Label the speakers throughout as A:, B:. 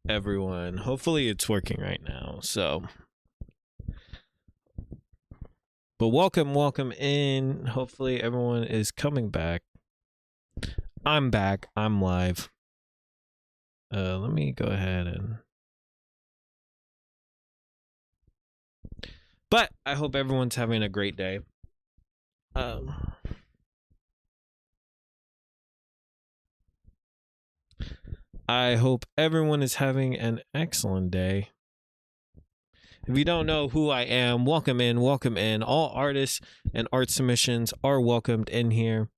A: everyone. Hopefully it's working right now. But welcome in. Hopefully everyone is coming back. I'm back. I'm live. Let me go ahead and. But I hope everyone's having a great day. I hope everyone is having an excellent day. If you don't know who I am, welcome in, welcome in. All artists and art submissions are welcomed in here.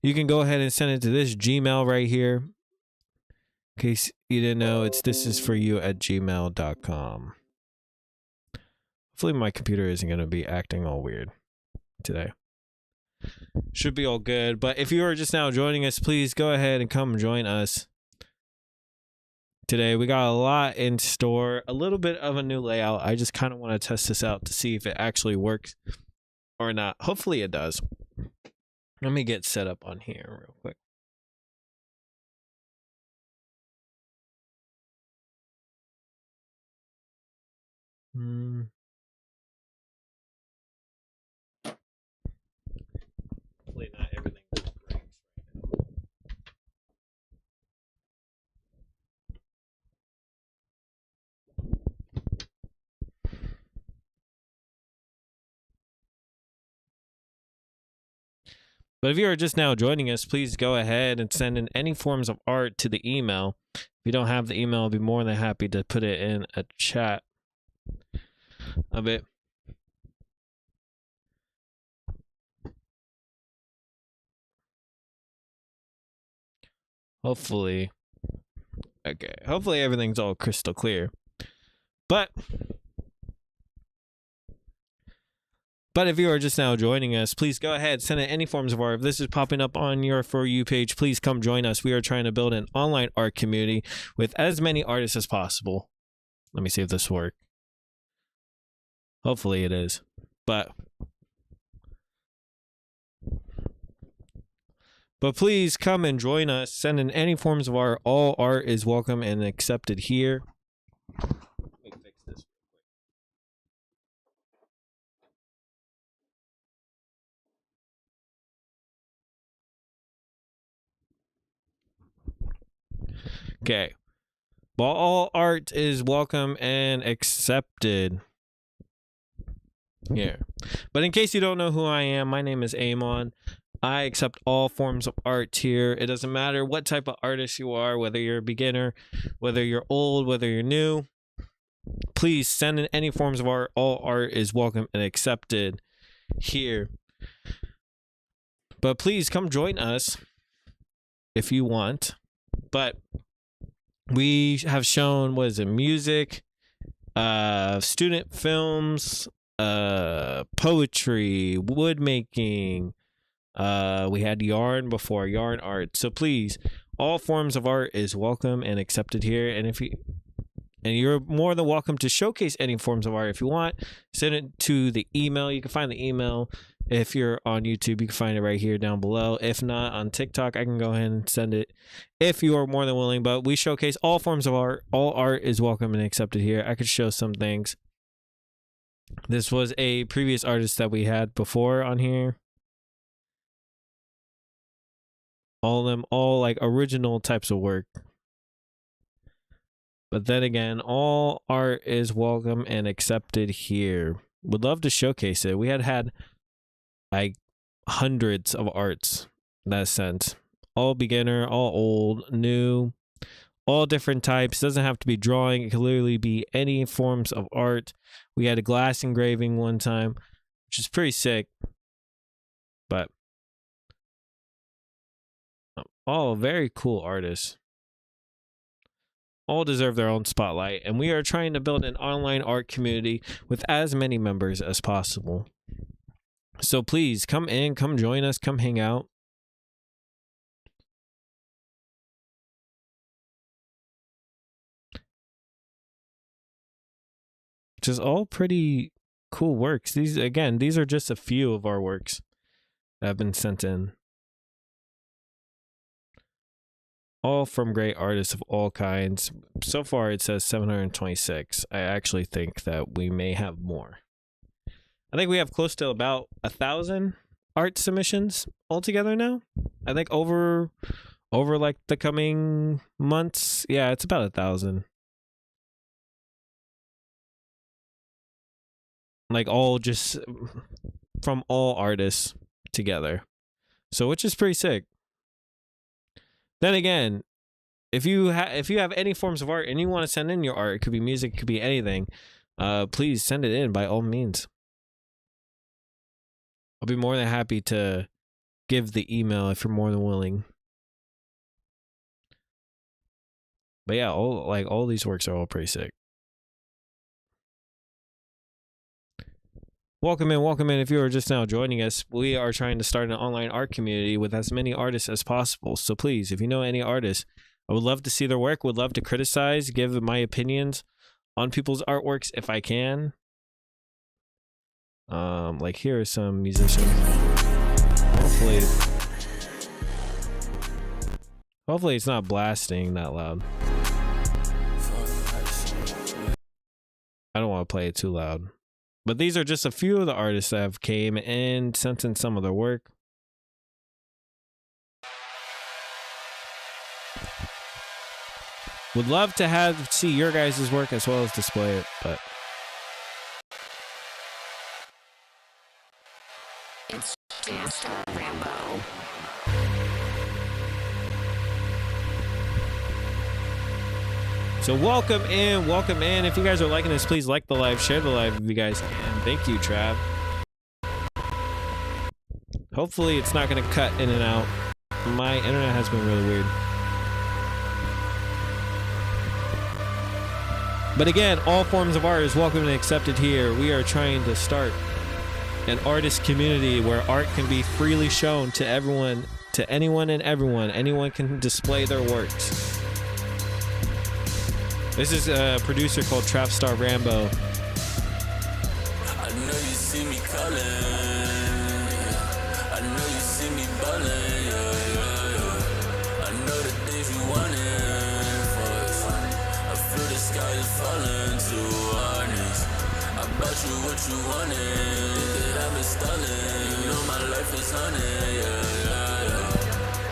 A: You can go ahead and send it to this Gmail right here. In case you didn't know, it's thisisforyou@gmail.com. Hopefully my computer isn't going to be acting all weird today. Should be all good. But if you are just now joining us, please go ahead and come join us. Today we got a lot in store, a little bit of a new layout. I just kind of want to test this out to see if it actually works or not. Hopefully it does. Let me get set up on here real quick. Hopefully not everything just breaks right now. But if you are just now joining us, please go ahead and send in any forms of art to the email. If you don't have the email, I'll be more than happy to put it in a chat a bit. Hopefully. Okay. Hopefully everything's all crystal clear. But if you are just now joining us, please go ahead, send in any forms of art. If this is popping up on your For You page, please come join us. We are trying to build an online art community with as many artists as possible. Let me see if this works. Hopefully it is. But please come and join us. Send in any forms of art. All art is welcome and accepted here. Let me fix this. Okay. Well, all art is welcome and accepted here. But in case you don't know who I am, my name is Amon. I accept all forms of art here. It doesn't matter what type of artist you are, whether you're a beginner, whether you're old, whether you're new. Please send in any forms of art. All art is welcome and accepted here. But please come join us if you want. But we have shown, what is it, music, student films, poetry, wood making. We had yarn before, yarn art. So please, all forms of art is welcome and accepted here. And you're more than welcome to showcase any forms of art if you want. Send it to the email. You can find the email. If you're on YouTube, you can find it right here down below. If not, on TikTok, I can go ahead and send it if you are more than willing. But we showcase all forms of art. All art is welcome and accepted here. I could show some things. This was a previous artist that we had before on here. All of them, all like original types of work. But then again, all art is welcome and accepted here. Would love to showcase it. We had like hundreds of arts that sent. All beginner, all old, new, all different types. Doesn't have to be drawing. It can literally be any forms of art. We had a glass engraving one time, which is pretty sick. But all very cool artists. All deserve their own spotlight, and we are trying to build an online art community with as many members as possible. So please come in, come join us, come hang out. Which is all pretty cool works. These are just a few of our works that have been sent in. all from great artists of all kinds. So far, it says 726. I actually think that we may have more. I think we have close to about 1,000 art submissions altogether now. I think over like the coming months, yeah, it's about 1,000. Like all just from all artists together. So which is pretty sick. Then again, if you have any forms of art and you want to send in your art, it could be music, it could be anything, please send it in by all means. I'll be more than happy to give the email if you're more than willing. But yeah, all these works are all pretty sick. Welcome in. If you are just now joining us, we are trying to start an online art community with as many artists as possible. So please, if you know any artists, I would love to see their work, would love to criticize, give my opinions on people's artworks if I can. Like here are some musicians. Hopefully it's not blasting that loud. I don't want to play it too loud. But these are just a few of the artists that have came and sent in some of their work. Would love to see your guys' work as well as display it, but
B: it's Trapstar Rambo.
A: So welcome in. If you guys are liking this, please like the live, share the live if you guys can. Thank you, Trav. Hopefully it's not going to cut in and out. My internet has been really weird. But again, all forms of art is welcome and accepted here. We are trying to start an artist community where art can be freely shown to everyone, to anyone and everyone. Anyone can display their works. This is a producer called Trapstar Rambo.
C: I know you see me calling. I know you see me balling. Yeah. I know the things you wanted. I feel the sky is falling too honest. I bought you what you wanted. That I've been stalling. You know my life is honey. Yeah.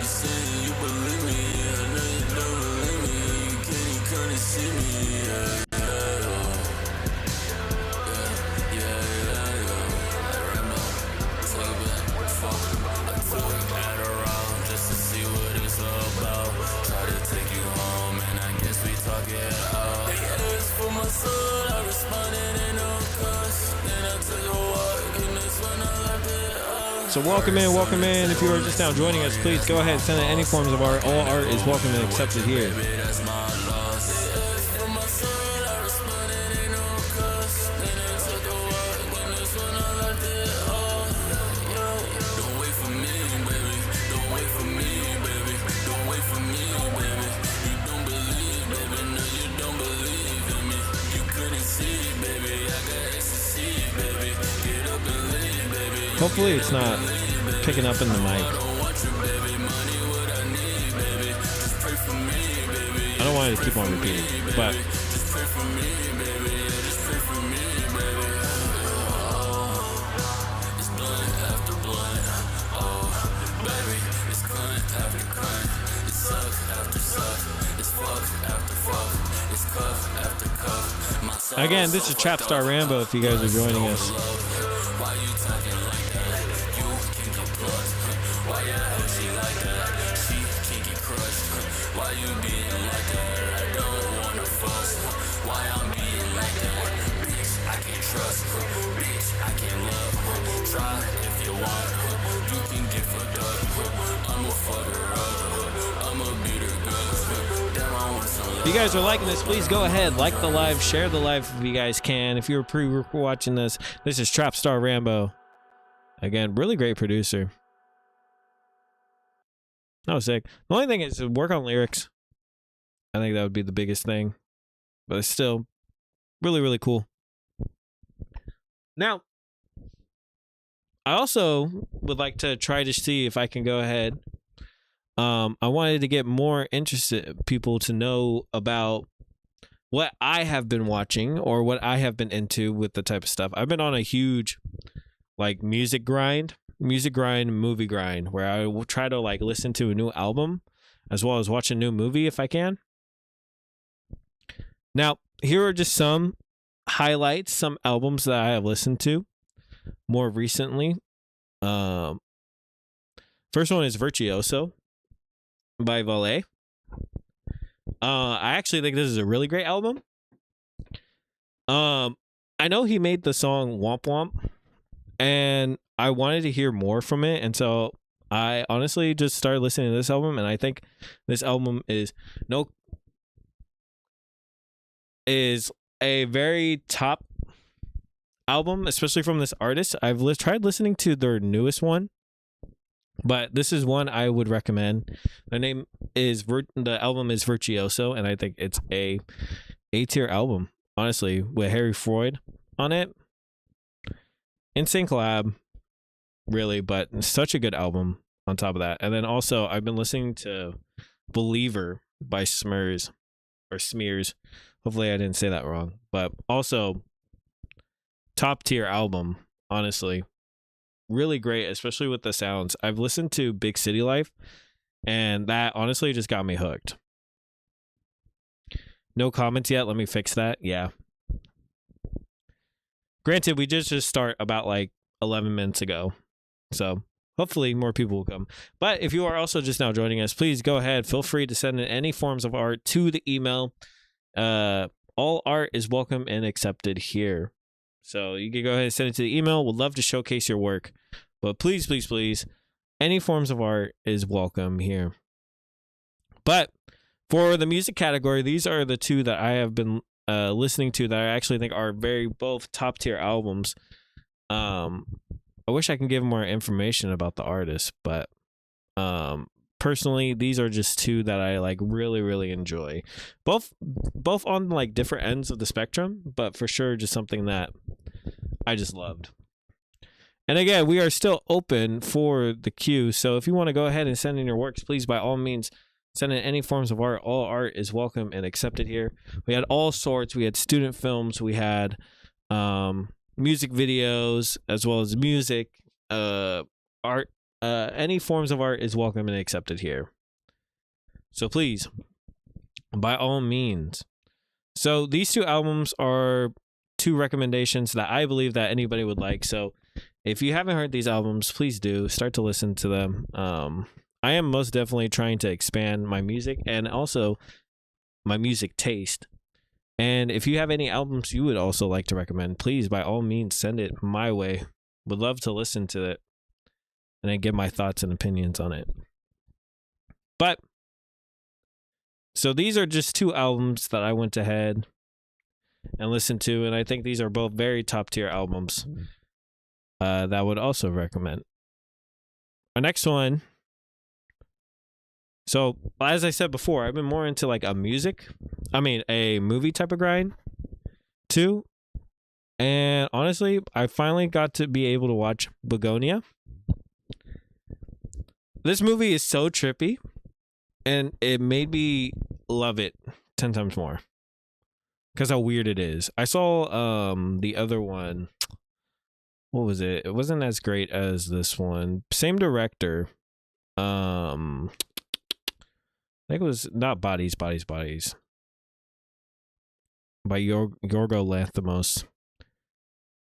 C: You say you believe me. I know you don't believe me. You can't even come and see me.
A: So welcome in. If you are just now joining us, please go ahead, send in any forms of art. All art is welcome and accepted here. Hopefully it's not picking up in the mic. I don't want it to keep on repeating, but again, this is Trapstar Rambo if you guys are joining us. If you guys are liking this, please go ahead, like the live, share the live if you guys can. If you're pre-watching this, this is Trapstar Rambo. Again, really great producer. That was sick. The only thing is work on lyrics. I think that would be the biggest thing. But it's still really, really cool. Now, I also would like to try to see if I can go ahead I wanted to get more interested people to know about what I have been watching or what I have been into with the type of stuff. I've been on a huge like music grind, movie grind, where I will try to like listen to a new album as well as watch a new movie if I can. Now, here are just some highlights, some albums that I have listened to more recently. First one is Virtuoso by Valet. I actually think this is a really great album. I know he made the song Womp Womp, and I wanted to hear more from it, and so I honestly just started listening to this album, and I think this album is a very top album, especially from this artist. I've tried listening to their newest one, but this is one I would recommend. The album is Virtuoso, and I think it's a A-tier album, honestly, with Harry Freud on it. Insane collab, really, but such a good album on top of that. And then also, I've been listening to Believer by Smears. Hopefully I didn't say that wrong. But also, top tier album, honestly. Really great, especially with the sounds. I've listened to Big City Life, and that honestly just got me hooked. No comments yet. Let me fix that. Yeah. Granted, we just start about like 11 minutes ago. So hopefully more people will come. But if you are also just now joining us, please go ahead. Feel free to send in any forms of art to the email. All art is welcome and accepted here. So you can go ahead and send it to the email. We'd love to showcase your work. But please, please, please, any forms of art is welcome here. But for the music category, these are the two that I have been listening to that I actually think are both top tier albums. I wish I can give more information about the artist, but personally, these are just two that I like really, really enjoy. Both on like different ends of the spectrum, but for sure just something that I just loved. And again, we are still open for the queue, so if you want to go ahead and send in your works, please by all means send in any forms of art. All art is welcome and accepted here. We had all sorts. We had student films. We had music videos, as well as music, art. Any forms of art is welcome and accepted here. So please, by all means. So these two albums are two recommendations that I believe that anybody would like. So if you haven't heard these albums, please do start to listen to them. I am most definitely trying to expand my music and also my music taste. And if you have any albums you would also like to recommend, please, by all means, send it my way. Would love to listen to it and then give my thoughts and opinions on it. But, so these are just two albums that I went ahead and listened to, and I think these are both very top tier albums that I would also recommend. Our next one. So, as I said before, I've been more into like a movie type of grind too. And honestly, I finally got to be able to watch Begonia. This movie is so trippy, and it made me love it 10 times more because how weird it is. I saw the other one. What was it? It wasn't as great as this one. Same director. I think it was not Bodies by Yorgo Lanthimos.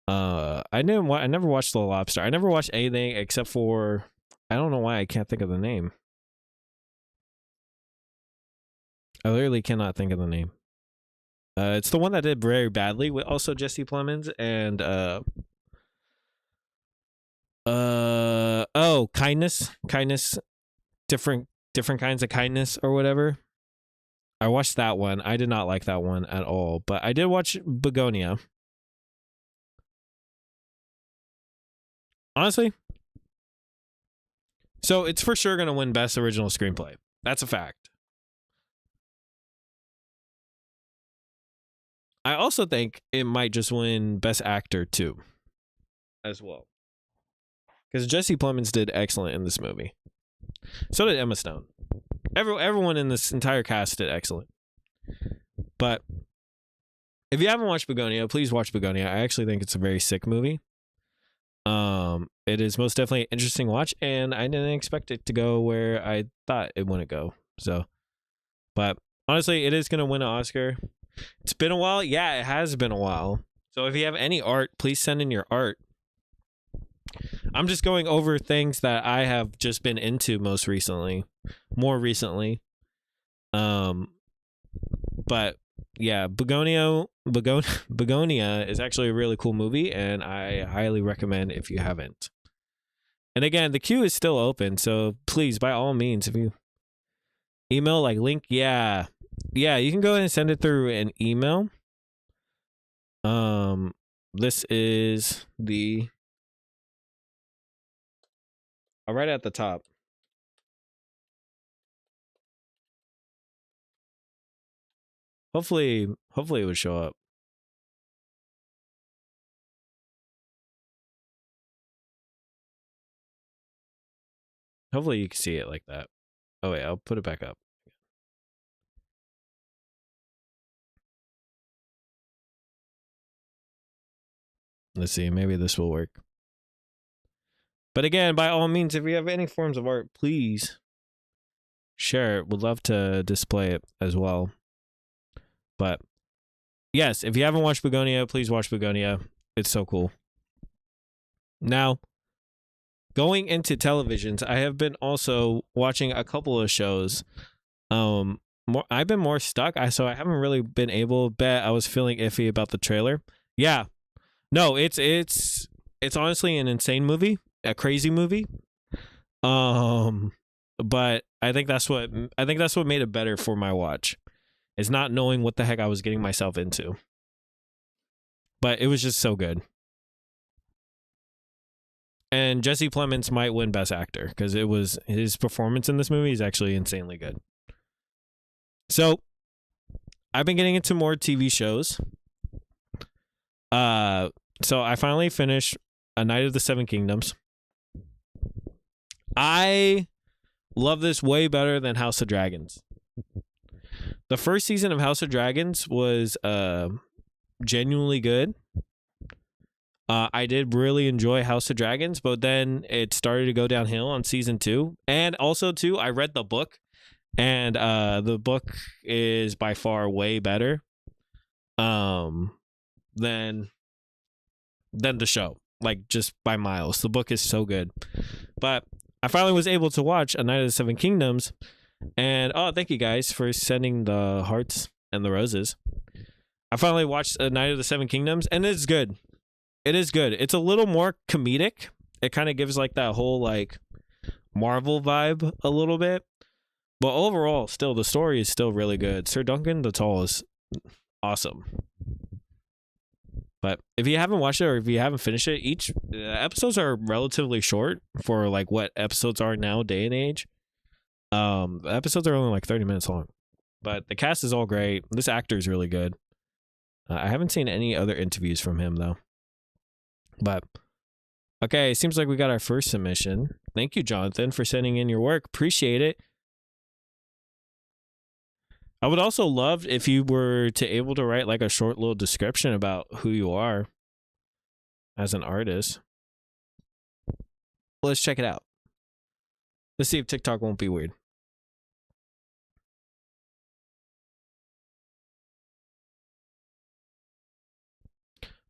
A: I never watched The Lobster. I never watched anything except for, I don't know why I can't think of the name. I literally cannot think of the name. It's the one that did very badly with also Jesse Plemons and Kindness, different kinds of kindness or whatever. I watched that one. I did not like that one at all, but I did watch Begonia. Honestly, so it's for sure going to win Best Original Screenplay. That's a fact. I also think it might just win Best Actor too, as well. Because Jesse Plemons did excellent in this movie. So did Emma Stone. everyone in this entire cast did excellent. But if you haven't watched Begonia, please watch Begonia. I actually think it's a very sick movie. It is most definitely an interesting watch, and I didn't expect it to go where I thought it wouldn't go. So, but honestly, it is going to win an Oscar. It's been a while. Yeah, it has been a while. So if you have any art, please send in your art. I'm just going over things that I have just been into more recently. But yeah, Begonia is actually a really cool movie, and I highly recommend if you haven't. And again, the queue is still open, so please, by all means, if you email like link, yeah, you can go ahead and send it through an email. This is right at the top. Hopefully it would show up. Hopefully you can see it like that. Oh wait, I'll put it back up. Let's see, maybe this will work. But again, by all means, if you have any forms of art, please share it. Would love to display it as well. But yes, if you haven't watched Begonia, please watch Begonia. It's so cool. Now, going into televisions, I have been also watching a couple of shows. I've been more stuck. So I haven't really been able. Bet I was feeling iffy about the trailer. Yeah, no, it's honestly an insane movie, a crazy movie. But I think that's what made it better for my watch, is not knowing what the heck I was getting myself into. But it was just so good. And Jesse Plemons might win Best Actor because his performance in this movie is actually insanely good. So I've been getting into more TV shows. So I finally finished A Night of the Seven Kingdoms. I love this way better than House of Dragons. The first season of House of Dragons was genuinely good. I did really enjoy House of Dragons, but then it started to go downhill on season 2. And also, too, I read the book, and the book is by far way better than the show, like just by miles. The book is so good. But I finally was able to watch A Night of the Seven Kingdoms, and thank you guys for sending the hearts and the roses. I finally watched A Night of the Seven Kingdoms, and it's good. It is good. It's a little more comedic. It kind of gives like that whole like Marvel vibe a little bit. But overall, still, the story is still really good. Sir Duncan the Tall is awesome. But if you haven't watched it or if you haven't finished it, each episodes are relatively short for like what episodes are now, day and age. Episodes are only like 30 minutes long. But the cast is all great. This actor is really good. I haven't seen any other interviews from him, though. But, okay, it seems like we got our first submission. Thank you, Jonathan, for sending in your work. Appreciate it. I would also love if you were able to write like a short little description about who you are as an artist. Let's check it out. Let's see if TikTok won't be weird.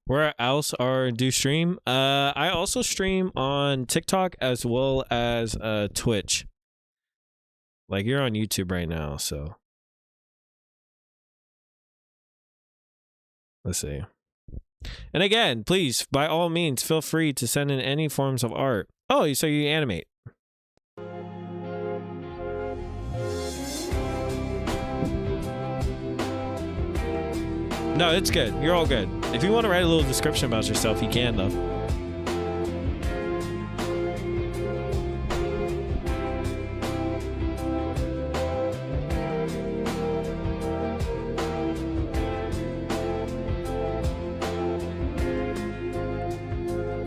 A: Where else do you stream? I also stream on TikTok as well as Twitch. Like, you're on YouTube right now, so let's see. And again, please, by all means, feel free to send in any forms of art. Oh, so you animate. No, it's good. You're all good. If you want to write a little description about yourself, you can, though.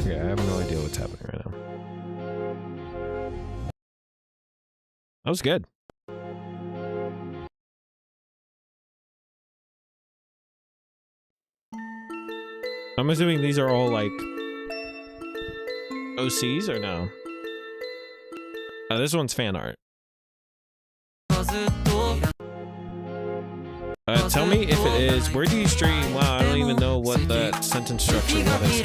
A: Yeah, I have no idea what's happening right now. That was good. I'm assuming these are all like OCs or no? This one's fan art. Tell me if it is. Where do you stream? Wow, I don't even know what that sentence structure was.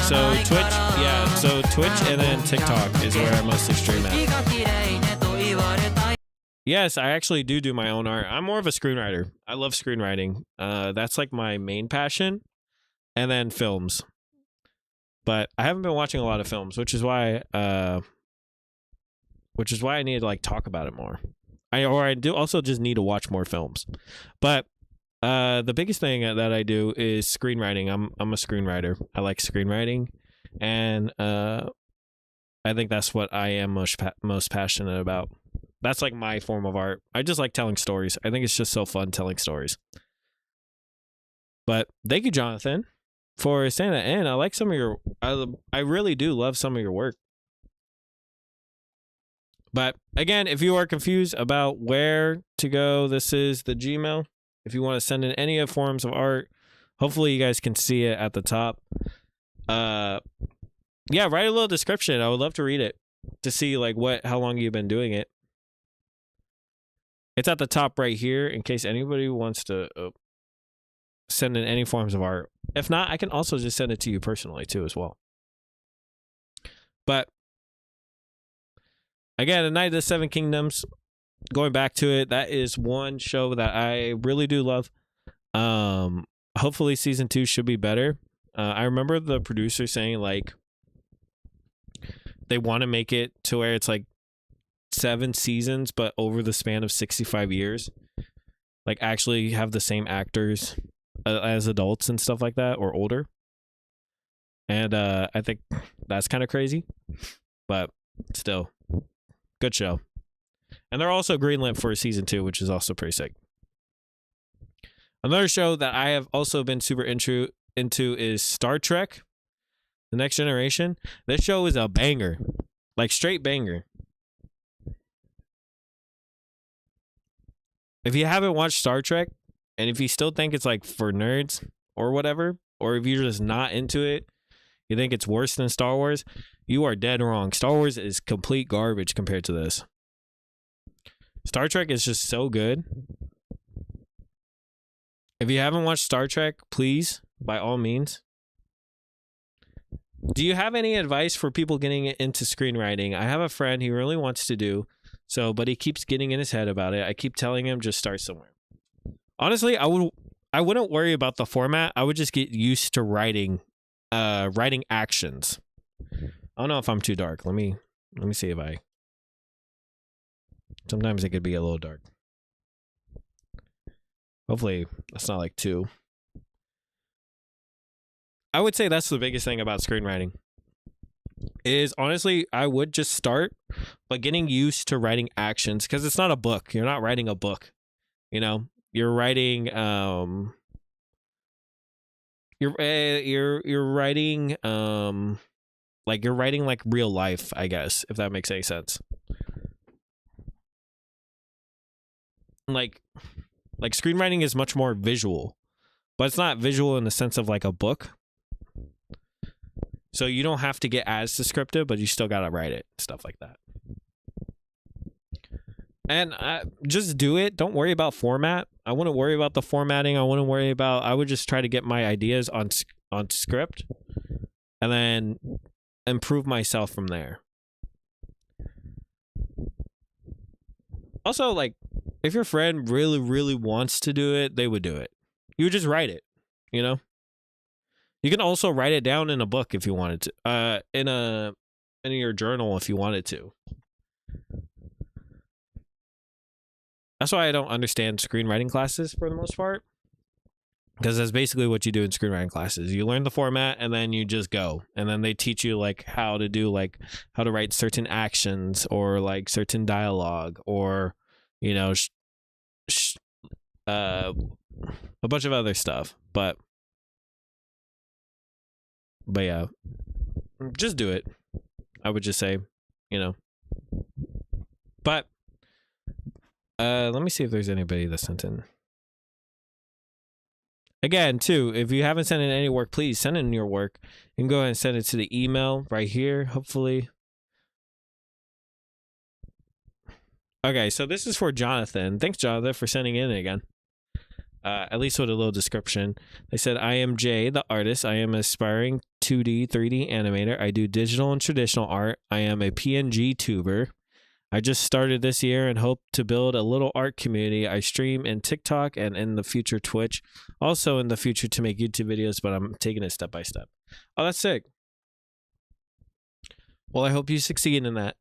A: So Twitch, yeah, so Twitch and then TikTok is where I mostly stream at. Yes, I actually do my own art. I'm more of a screenwriter. I love screenwriting. That's like my main passion. And then films. But I haven't been watching a lot of films, which is why I need to like talk about it more. I do also just need to watch more films. But the biggest thing that I do is screenwriting. I'm a screenwriter. I like screenwriting, and I think that's what I am most passionate about. That's like my form of art. I just like telling stories. I think it's just so fun telling stories. But thank you, Jonathan, for saying that. And I like some of your. I really do love some of your work. But again, if you are confused about where to go, this is the Gmail. If you want to send in any of forms of art, hopefully you guys can see it at the top. Yeah, write a little description. I would love to read it to see like how long you've been doing it. It's at the top right here in case anybody wants to send in any forms of art. If not, I can also just send it to you personally too as well. But again, A Night of the Seven Kingdoms, going back to it, that is one show that I really do love. Hopefully season 2 should be better. I remember the producer saying like they want to make it to where it's like 7 seasons, but over the span of 65 years. Like actually have the same actors as adults and stuff like that, or older. And I think that's kind of crazy, but still, good show. And they're also greenlit for season 2, which is also pretty sick. Another show that I have also been super into is Star Trek: The Next Generation. This show is a banger, like straight banger. If you haven't watched Star Trek, and if you still think it's like for nerds or whatever, or if you're just not into it, you think it's worse than Star Wars, you are dead wrong. Star Wars is complete garbage compared to this. Star Trek is just so good. If you haven't watched Star Trek, please, by all means. Do you have any advice for people getting into screenwriting? I have a friend he really wants to do, but he keeps getting in his head about it. I keep telling him just start somewhere. Honestly, I wouldn't worry about the format. I would just get used to writing actions. I don't know if I'm too dark. Let me see if I. Sometimes it could be a little dark. Hopefully that's not like 2. I would say that's the biggest thing about screenwriting. Is honestly, I would just start by getting used to writing actions, because it's not a book. You're not writing a book. You know, you're writing you're writing like you're writing like real life, I guess, if that makes any sense. Like screenwriting is much more visual, but it's not visual in the sense of like a book. So you don't have to get as descriptive, but you still gotta write it, stuff like that. And just do it. Don't worry about format. I wouldn't worry about the formatting. I would just try to get my ideas on script, and then improve myself from there. Also, like, if your friend really, really wants to do it, they would do it. You would just write it, you know? You can also write it down in a book if you wanted to. In your journal if you wanted to. That's why I don't understand screenwriting classes for the most part. Because that's basically what you do in screenwriting classes. You learn the format and then you just go. And then they teach you like how to write certain actions, or like certain dialogue, or, you know, a bunch of other stuff. But yeah, just do it. I would just say, you know. But Let me see if there's anybody that sent in. Again, too, if you haven't sent in any work, please send in your work. You can go ahead and send it to the email right here, hopefully. Okay, so this is for Jonathan. Thanks, Jonathan, for sending in again. At least with a little description. They said, I am Jay, the artist. I am an aspiring 2D, 3D animator. I do digital and traditional art. I am a PNG tuber. I just started this year and hope to build a little art community. I stream in TikTok and in the future Twitch. Also in the future to make YouTube videos, but I'm taking it step by step. Oh, that's sick. Well, I hope you succeed in that.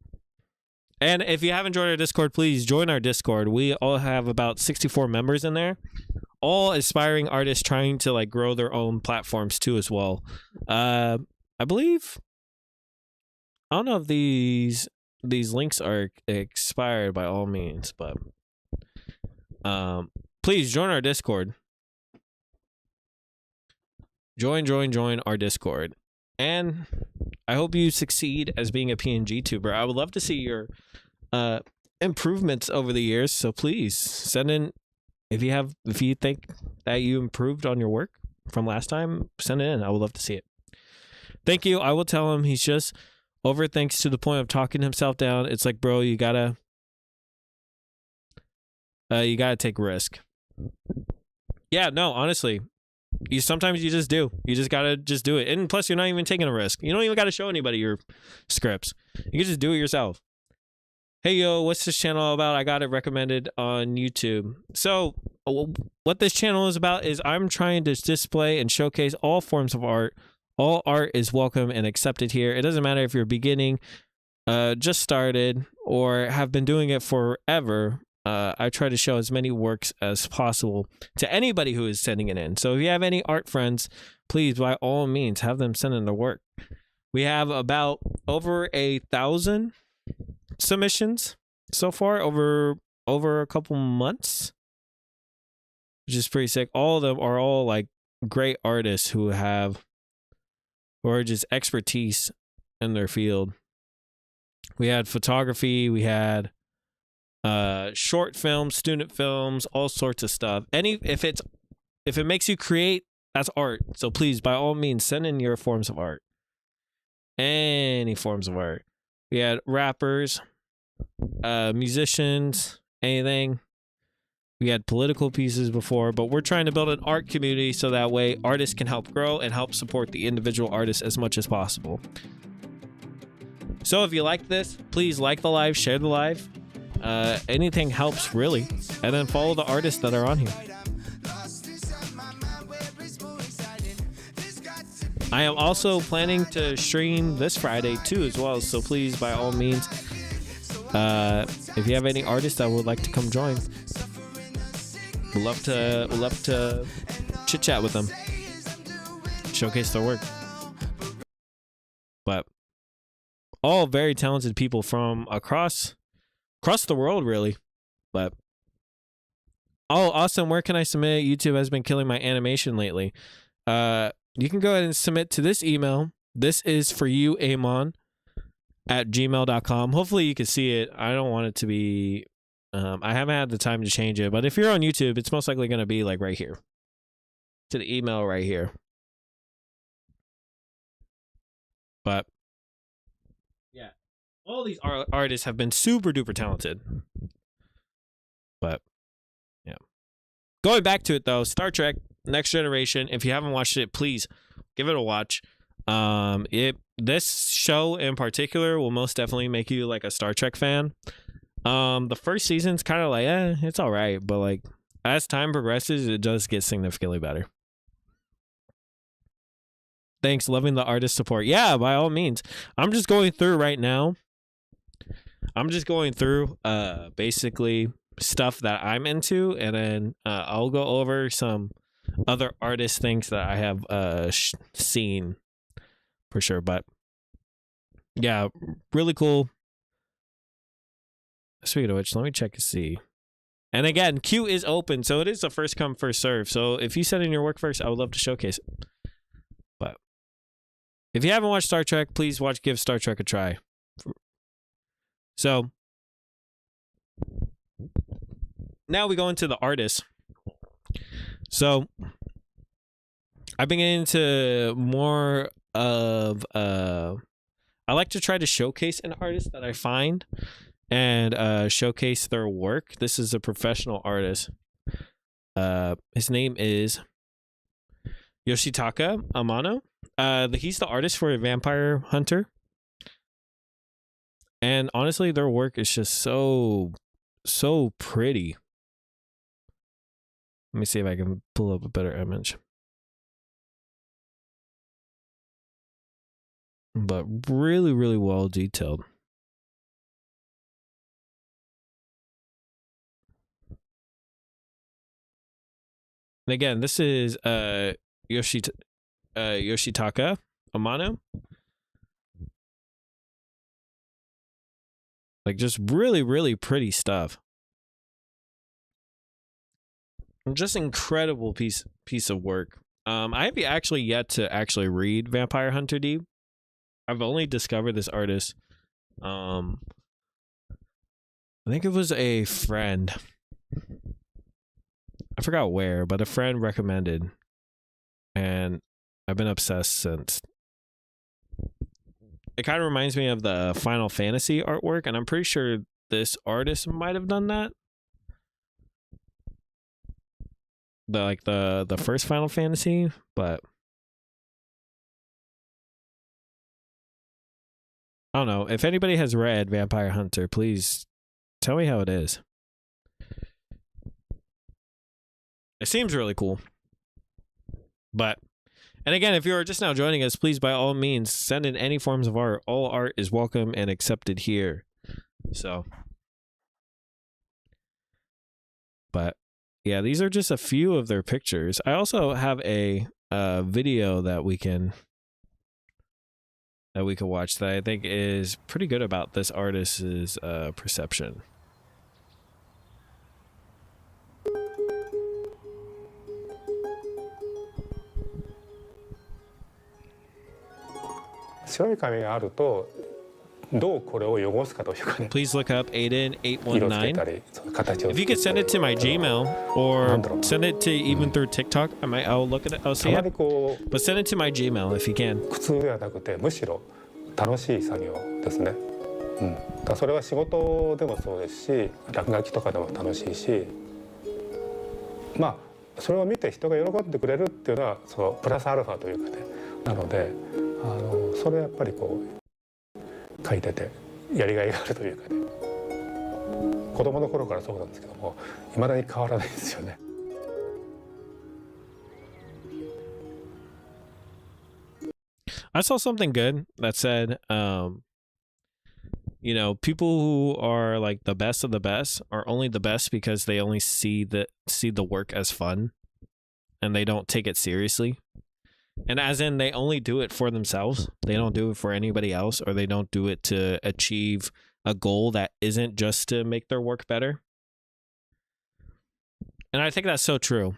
A: And if you haven't joined our Discord, please join our Discord. We all have about 64 members in there. All aspiring artists trying to like grow their own platforms too as well. I believe, I don't know if these links are expired by all means, but please join our Discord. Join our Discord. And I hope you succeed as being a PNG tuber. I would love to see your improvements over the years. So please send in if you think that you improved on your work from last time, send it in. I would love to see it. Thank you. I will tell him he's just overthinks to the point of talking himself down. It's like, bro, you gotta take risk. Yeah, no, honestly. Sometimes you just do. You just gotta just do it. And plus you're not even taking a risk. You don't even gotta show anybody your scripts. You can just do it yourself. Hey yo, what's this channel all about? I got it recommended on YouTube. So what this channel is about is I'm trying to display and showcase all forms of art. All art is welcome and accepted here. It doesn't matter if you're beginning, just started, or have been doing it forever. I try to show as many works as possible to anybody who is sending it in. So if you have any art friends, please, by all means, have them send in their work. We have about over 1,000 submissions so far over a couple months, which is pretty sick. All of them are all like great artists who are just expertise in their field. We had photography, we had short films, student films, all sorts of stuff. If it makes you create, that's art. So please, by all means, send in your forms of art. Any forms of art. We had rappers, musicians, anything. We had political pieces before, but we're trying to build an art community so that way artists can help grow and help support the individual artists as much as possible. So if you like this, please like the live, share the live. Anything helps, really. And then follow the artists that are on here. I am also planning to stream this Friday too as well, so please, by all means, if you have any artists that would like to come join, we'd love to chit chat with them, showcase their work. But all very talented people from across the world, really. But oh, awesome! Where can I submit? YouTube has been killing my animation lately. You can go ahead and submit to this email. This is for you, Amon, at gmail.com. Hopefully you can see it. I don't want it to be, I haven't had the time to change it, but if you're on YouTube, it's most likely going to be like right here. To the email right here. But yeah, all these artists have been super duper talented. But yeah. Going back to it though, Star Trek Next Generation, if you haven't watched it, please give it a watch. This show in particular will most definitely make you like a Star Trek fan. The first season's kind of like, it's all right, but like as time progresses, it does get significantly better. Thanks, loving the artist support. Yeah, by all means. I'm just going through right now. I'm just going through basically stuff that I'm into, and then I'll go over some other artist things that I have seen for sure. But yeah, really cool. Speaking of which, let me check and see. And again, queue is open, so it is a first come first serve. So if you send in your work first, I would love to showcase it. But if you haven't watched Star Trek, please give Star Trek a try. So now we go into the artists. So I've been getting into more of I like to try to showcase an artist that I find and showcase their work. This is a professional artist. His name is Yoshitaka Amano. He's the artist for Vampire Hunter. And honestly, their work is just so pretty. Let me see if I can pull up a better image. But really, really well detailed. And again, this is Yoshitaka Amano. Like, just really, really pretty stuff. Just incredible piece of work. I have actually yet to actually read Vampire Hunter D. I've only discovered this artist. I think it was a friend. I forgot where, but a friend recommended, and I've been obsessed since. It kind of reminds me of the Final Fantasy artwork, and I'm pretty sure this artist might have done that. The first Final Fantasy, but I don't know. If anybody has read Vampire Hunter, please tell me how it is. It seems really cool. But, and again, if you're just now joining us, please, by all means, send in any forms of art. All art is welcome and accepted here. So, but yeah, these are just a few of their pictures. I also have a video that we can watch that I think is pretty good about this artist's perception.
D: Please
A: look up Aiden819. If you could send it to my Gmail or send it to even through TikTok, I'll look at it. I'll see it. But send it to my Gmail if you can.
D: 苦痛ではなくてむしろ楽しい作業ですね。だそれは仕事でもそうですし、落書きとかでも楽しいし、まあそれを見て人が喜んでくれるっていうのはそのプラスアルファというかね。なので、それはやっぱりこう書いててやりがいがあるというかね。子供の頃からそうなんですけども、未だに変わらないですよね。
A: I saw something good that said, you know, people who are like the best of the best are only the best because they only see the work as fun, and they don't take it seriously. And as in, they only do it for themselves. They don't do it for anybody else, or they don't do it to achieve a goal that isn't just to make their work better. And I think that's so true.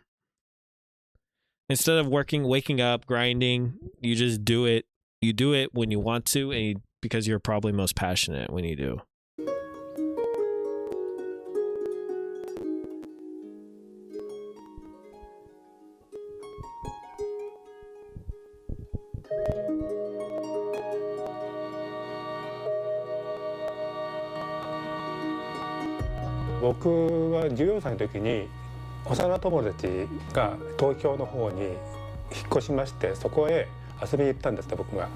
A: Instead of waking up, grinding, you just do it. You do it when you want to, and because you're probably most passionate when you do.
D: 僕は14歳の時に幼友達が東京の方に引っ越しまして、そこへ遊びに行ったんですね、僕が。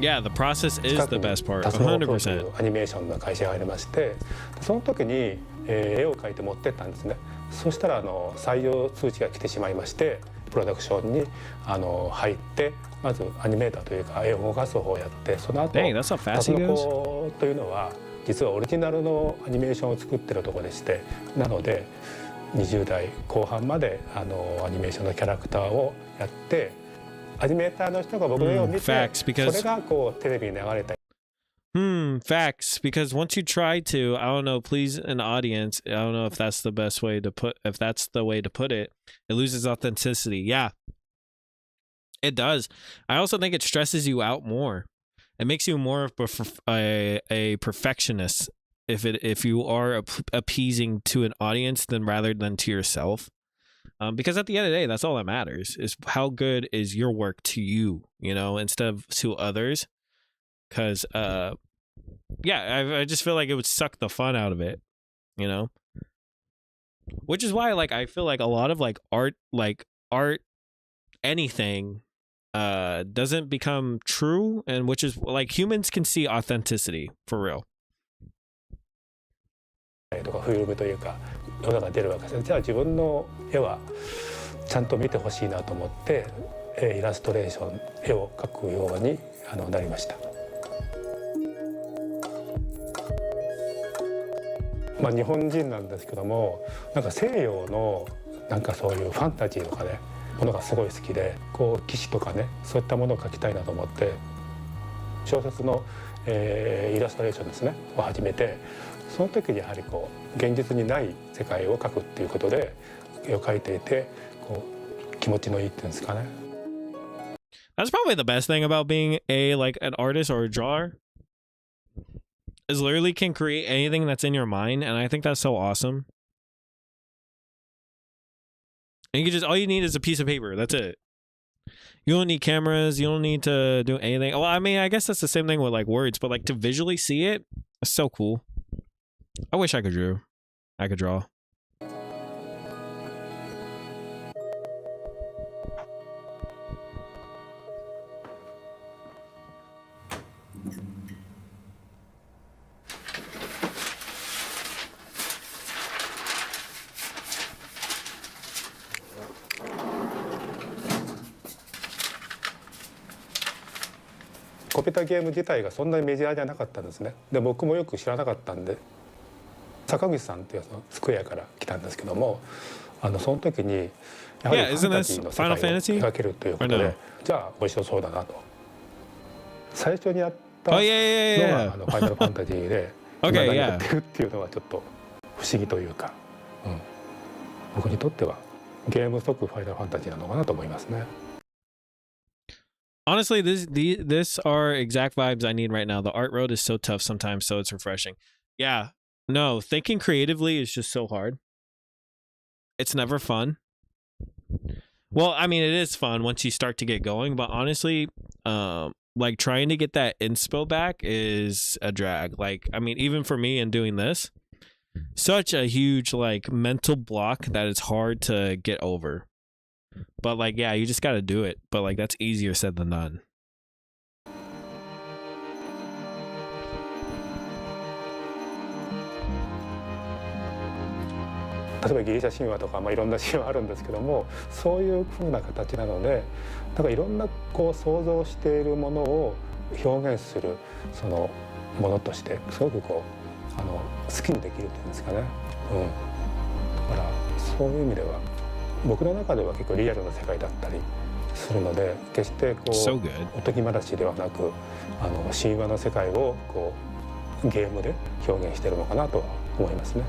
A: Yeah, the process is the best part. 100%.
D: アニメーションの会社がありまして、その時に、絵を描いて持ってったんですね。そしたら採用通知が来てしまいまして、プロダクションに入って、まずアニメーターというか絵を動かす方をやって、その後タツノコというのは実はオリジナルのアニメーションを作ってるところでして、なので20代後半までアニメーションのキャラクターをやって、アニメーターの人が僕の絵を見て、それがこうテレビに流れた。
A: Facts. Because once you try to, I don't know, please an audience, I don't know if that's the best way to put, if that's the way to put it, it loses authenticity. Yeah, it does. I also think it stresses you out more. It makes you more of a perfectionist if you are appeasing to an audience then rather than to yourself. Because at the end of the day, that's all that matters is how good is your work to you, you know, instead of to others. Because yeah, I just feel like it would suck the fun out of it, you know. Which is why, like, I feel like a lot of like art, anything, doesn't become true, and which is like humans can see authenticity for real.
D: とかフィルムというかのが出るわけです。じゃあ自分の絵はちゃんと見てほしいなと思ってイラストレーション絵を描くようになりました。まあ日本人なんですけども、なんか西洋のなんかそういうファンタジーとかねものがすごい好きで、こう騎士とかねそういったものを描きたいなと思って小説の、イラストレーションですねを始めて。その時にやはりこう現実にない世界を描くっていうことで絵を描いていてこう気持ちのいいっていうんですかね。
A: That's probably the best thing about being like an artist or a drawer is literally can create anything that's in your mind, and I think that's so awesome. And you can just all you need is a piece of paper. That's it. You don't need cameras. You don't need to do anything. Well, I mean, I guess that's the same thing with like words, but like to visually see it, it's so cool. I wish I could draw.
D: コンピューターゲーム自体がそんなにメジャーじゃなかったんですね。で僕もよく知らなかったんで坂口さんっていうスクエアから来たんですけどもその時にやはりファンタジーの世界を描けるということでじゃあ面白そうだなと最初にやったのがファイナルファンタジーで今何やってるっていうのはちょっと不思議というか、僕にとってはゲーム即ファイナルファンタジーなのかなと思いますね。
A: Honestly, this are exact vibes I need right now. The art road is so tough sometimes, so it's refreshing. Yeah, no, thinking creatively is just so hard. It's never fun. Well, I mean, it is fun once you start to get going, but honestly, like trying to get that inspo back is a drag. Like, I mean, even for me in doing this, such a huge like mental block that it's hard to get over. But like, yeah, you just got to do it. But like, that's easier said than done.
D: 例えばギリシャ神話とか、いろんな神話あるんですけどもそういう風な形なのでなんかいろんなこう想像しているものを表現するそのものとしてすごくこう好きにできるっていうんですかね、だからそういう意味では僕の中では結構リアルな世界だったりするので決してこうおとぎ話ではなく神話の世界をこうゲームで表現しているのかなとは思いますね。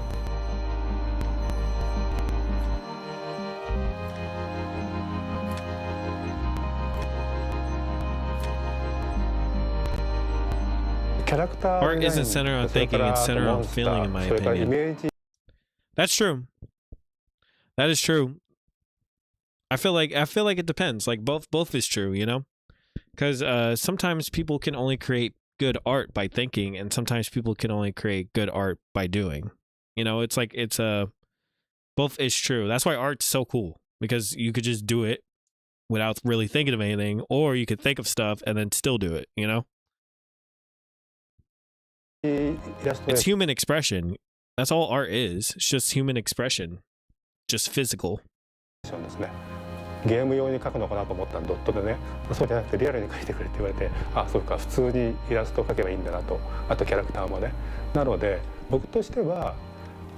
A: Art isn't centered on thinking, it's centered on feeling, in my opinion. That's true. That is true. I feel like it depends. Like both is true, you know? Because sometimes people can only create good art by thinking, and sometimes people can only create good art by doing. You know, it's like both is true. That's why art's so cool, because you could just do it without really thinking of anything, or you could think of stuff and then still do it, you know? It's human expression. That's all art is. It's just human expression. Just physical.
D: ゲーム用に描くのかなと思ったらドットでねそうじゃなくてリアルに描いてくれって言われてあそうか普通にイラストを描けばいいんだなとあとキャラクターもねなので僕としては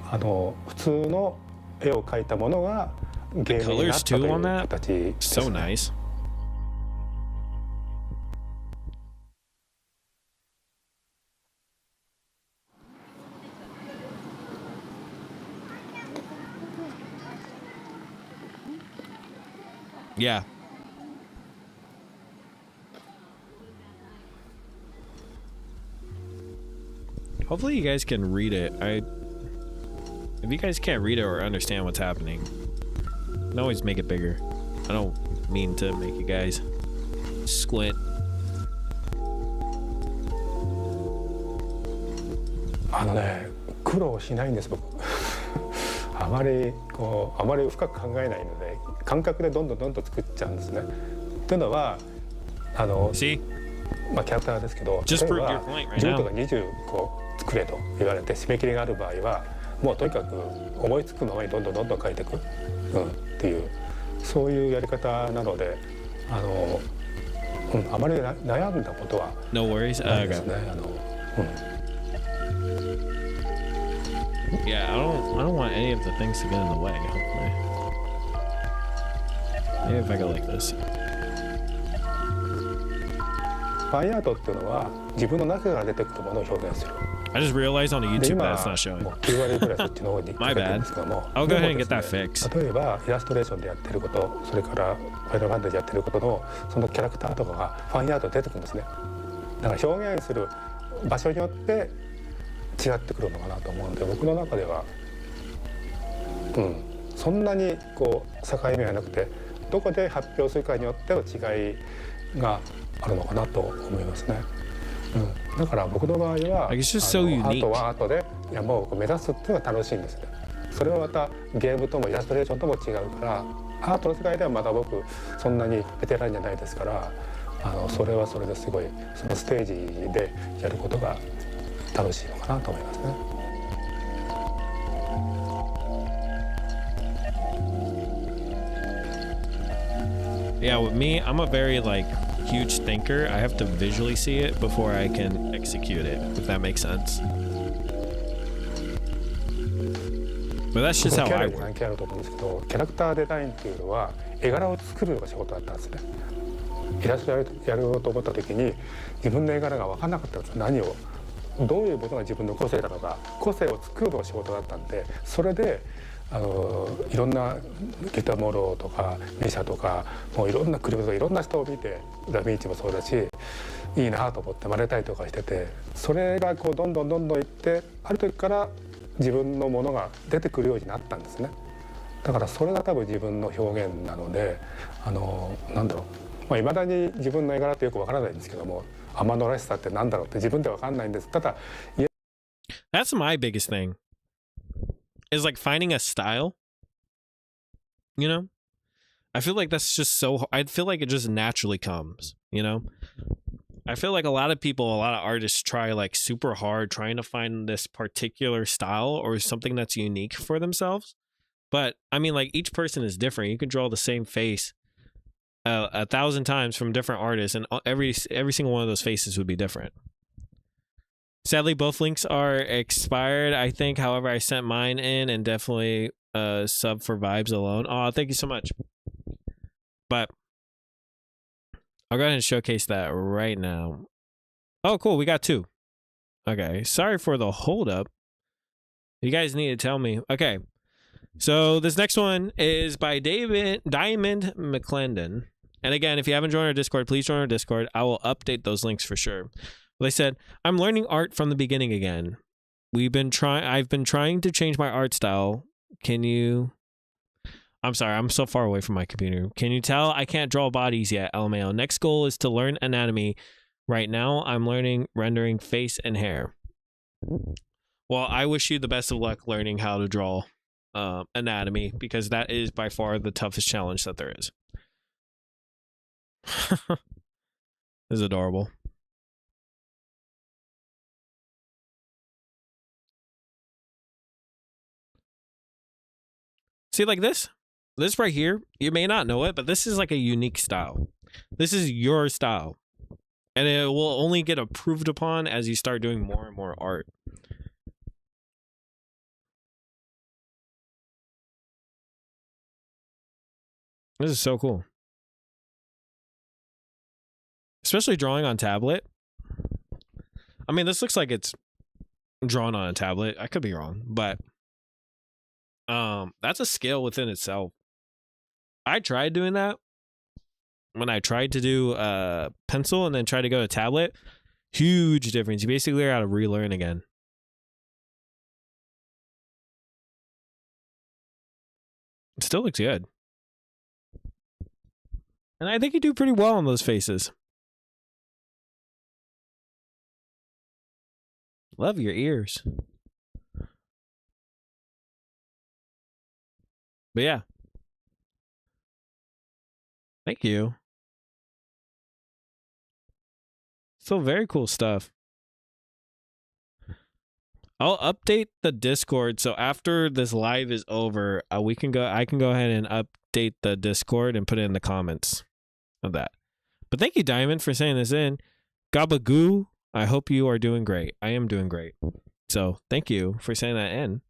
D: 普通の絵を描いたものがゲームになったという形ですね。
A: So nice. Yeah. Hopefully you guys can read it. If you guys can't read it or understand what's happening, you can always make it bigger. I don't mean to make you guys squint.
D: 苦労しないんです僕。あまり深く考えないので感覚でどんどん作っちゃうんですね。というのは
A: See?
D: キャラクターですけど、
A: Just
D: 例え
A: prove
D: ば
A: your point right
D: 10
A: now.
D: とか20個作れと言われて締め切りがある場合はもうとにかく思いつくままにどんどん書いていく、っていうそういうやり方なのであまり悩んだことは
A: No worries.
D: ないですね。
A: Yeah, I don't want any of the things to get in the way, hopefully. Maybe if I go like this.
D: ファインアートっていうのは自分の中から出てくるものを表現する。
A: I just realized on the
D: で
A: YouTube
D: 今
A: that it's not showing.
D: もう9割ぐらいそっちの方にかけてるんですけども
A: I'll go ahead and get
D: でも
A: that
D: ですね
A: fixed.
D: 例えばイラストレーションでやってることそれからファイナルファンタジーやってることのそのキャラクターとかがファインアートで出てくるんですね。だから表現する場所によって違ってくるのかなと思うので僕の中では、そんなにこう境目はなくてどこで発表するかによっての違いがあるのかなと思いますね。だから僕の場合は
A: Like, it's just so
D: アー
A: unique.
D: トはアートで山を目指すっていうのが楽しいんですね。それはまたゲームともイラストレーションとも違うからアートの世界ではまだ僕そんなにベテランじゃないですからそれはそれですごいそのステージでやることが楽しいのかなと思いますね。
A: Yeah, with me, I'm a very huge thinker. I have to visually see it before I can execute it, if that makes sense. But that's just how
D: キャ
A: I
D: ラに
A: work.
D: 関係あると思うんですけどキャラクターデザインっていうのは絵柄を作るのが仕事だったんですね。イラストやろうと思った時に自分の絵柄が分からなかったんです。何をどういうものが自分の個性だとか個性を作るのが仕事だったんでそれでいろんなギターモローとかミシャとかもういろんなクリムとかいろんな人を見てダ・ヴィンチもそうだしいいなと思って真似たりとかしててそれがこうどんどんいってある時から自分のものが出てくるようになったんですね。だからそれが多分自分の表現なのでなんだろういまだに自分の絵柄ってよくわからないんですけども天野らしさってなんだろうって自分でわかんないんです。ただ
A: That's my biggest thing. Is finding a style. You know? I feel like that's just so I feel like it just naturally comes, you know? I feel like a lot of people, a lot of artists try super hard trying to find this particular style or something that's unique for themselves. But I mean each person is different. You can draw the same face 1,000 times from different artists and every single one of those faces would be different. Sadly, both links are expired, I think. However, I sent mine in and definitely sub for Vibes alone. Oh, thank you so much. But I'll go ahead and showcase that right now. Oh, cool. We got 2. Okay. Sorry for the hold up. You guys need to tell me. Okay. So this next one is by Diamond McClendon. And again, if you haven't joined our Discord, please join our Discord. I will update those links for sure. They said, I'm learning art from the beginning again. I've been trying to change my art style. I'm sorry, I'm so far away from my computer. Can you tell I can't draw bodies yet, LMAO? Next goal is to learn anatomy. Right now, I'm learning rendering face and hair. Well, I wish you the best of luck learning how to draw anatomy because that is by far the toughest challenge that there is. This is adorable. See, this right here, you may not know it, but this is a unique style. This is your style. And it will only get improved upon as you start doing more and more art. This is so cool. Especially drawing on tablet. I mean, this looks like it's drawn on a tablet. I could be wrong, but that's a skill within itself. I tried doing that when I tried to do pencil and then tried to go to tablet. Huge difference. You basically got to relearn again. It still looks good. And I think you do pretty well on those faces. Love your ears. But yeah. Thank you. Still very cool stuff. I'll update the Discord, so after this live is over, I can go ahead and update the Discord and put it in the comments of that. But thank you, Diamond, for saying this in. Gabagoo, I hope you are doing great. I am doing great. So thank you for saying that in.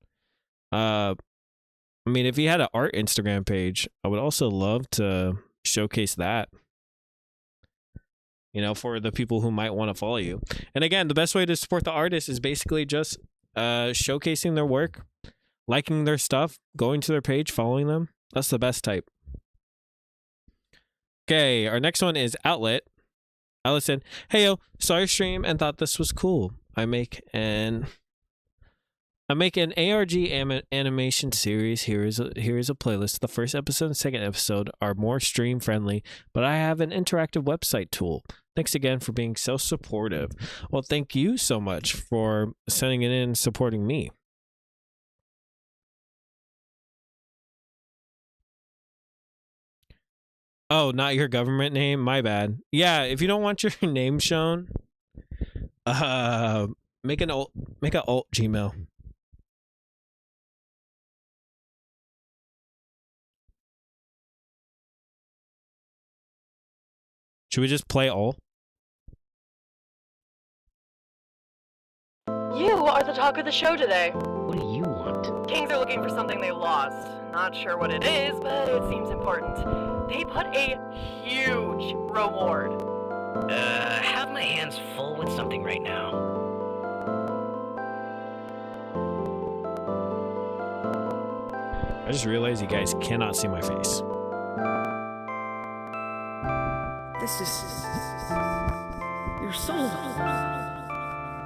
A: I mean, if you had an art Instagram page, I would also love to showcase that. You know, for the people who might want to follow you. And again, the best way to support the artist is basically just showcasing their work, liking their stuff, going to their page, following them. That's the best type. Okay, our next one is Outlet. Outlet said, "Hey yo, saw your stream and thought this was cool. I make an ARG animation series. Here is a playlist. The first episode and second episode are more stream friendly, but I have an interactive website tool. Thanks again for being so supportive." Well, thank you so much for sending it in and supporting me. Oh, not your government name? My bad. Yeah, if you don't want your name shown, make an alt Gmail. Should we just play all?
E: You are the talk of the show today.
F: What do you want?
E: Kings are looking for something they lost. Not sure what it is, but it seems important. They put a huge reward.
F: Have my hands full with something right now.
A: I just realized you guys cannot see my face.
G: This is your soul.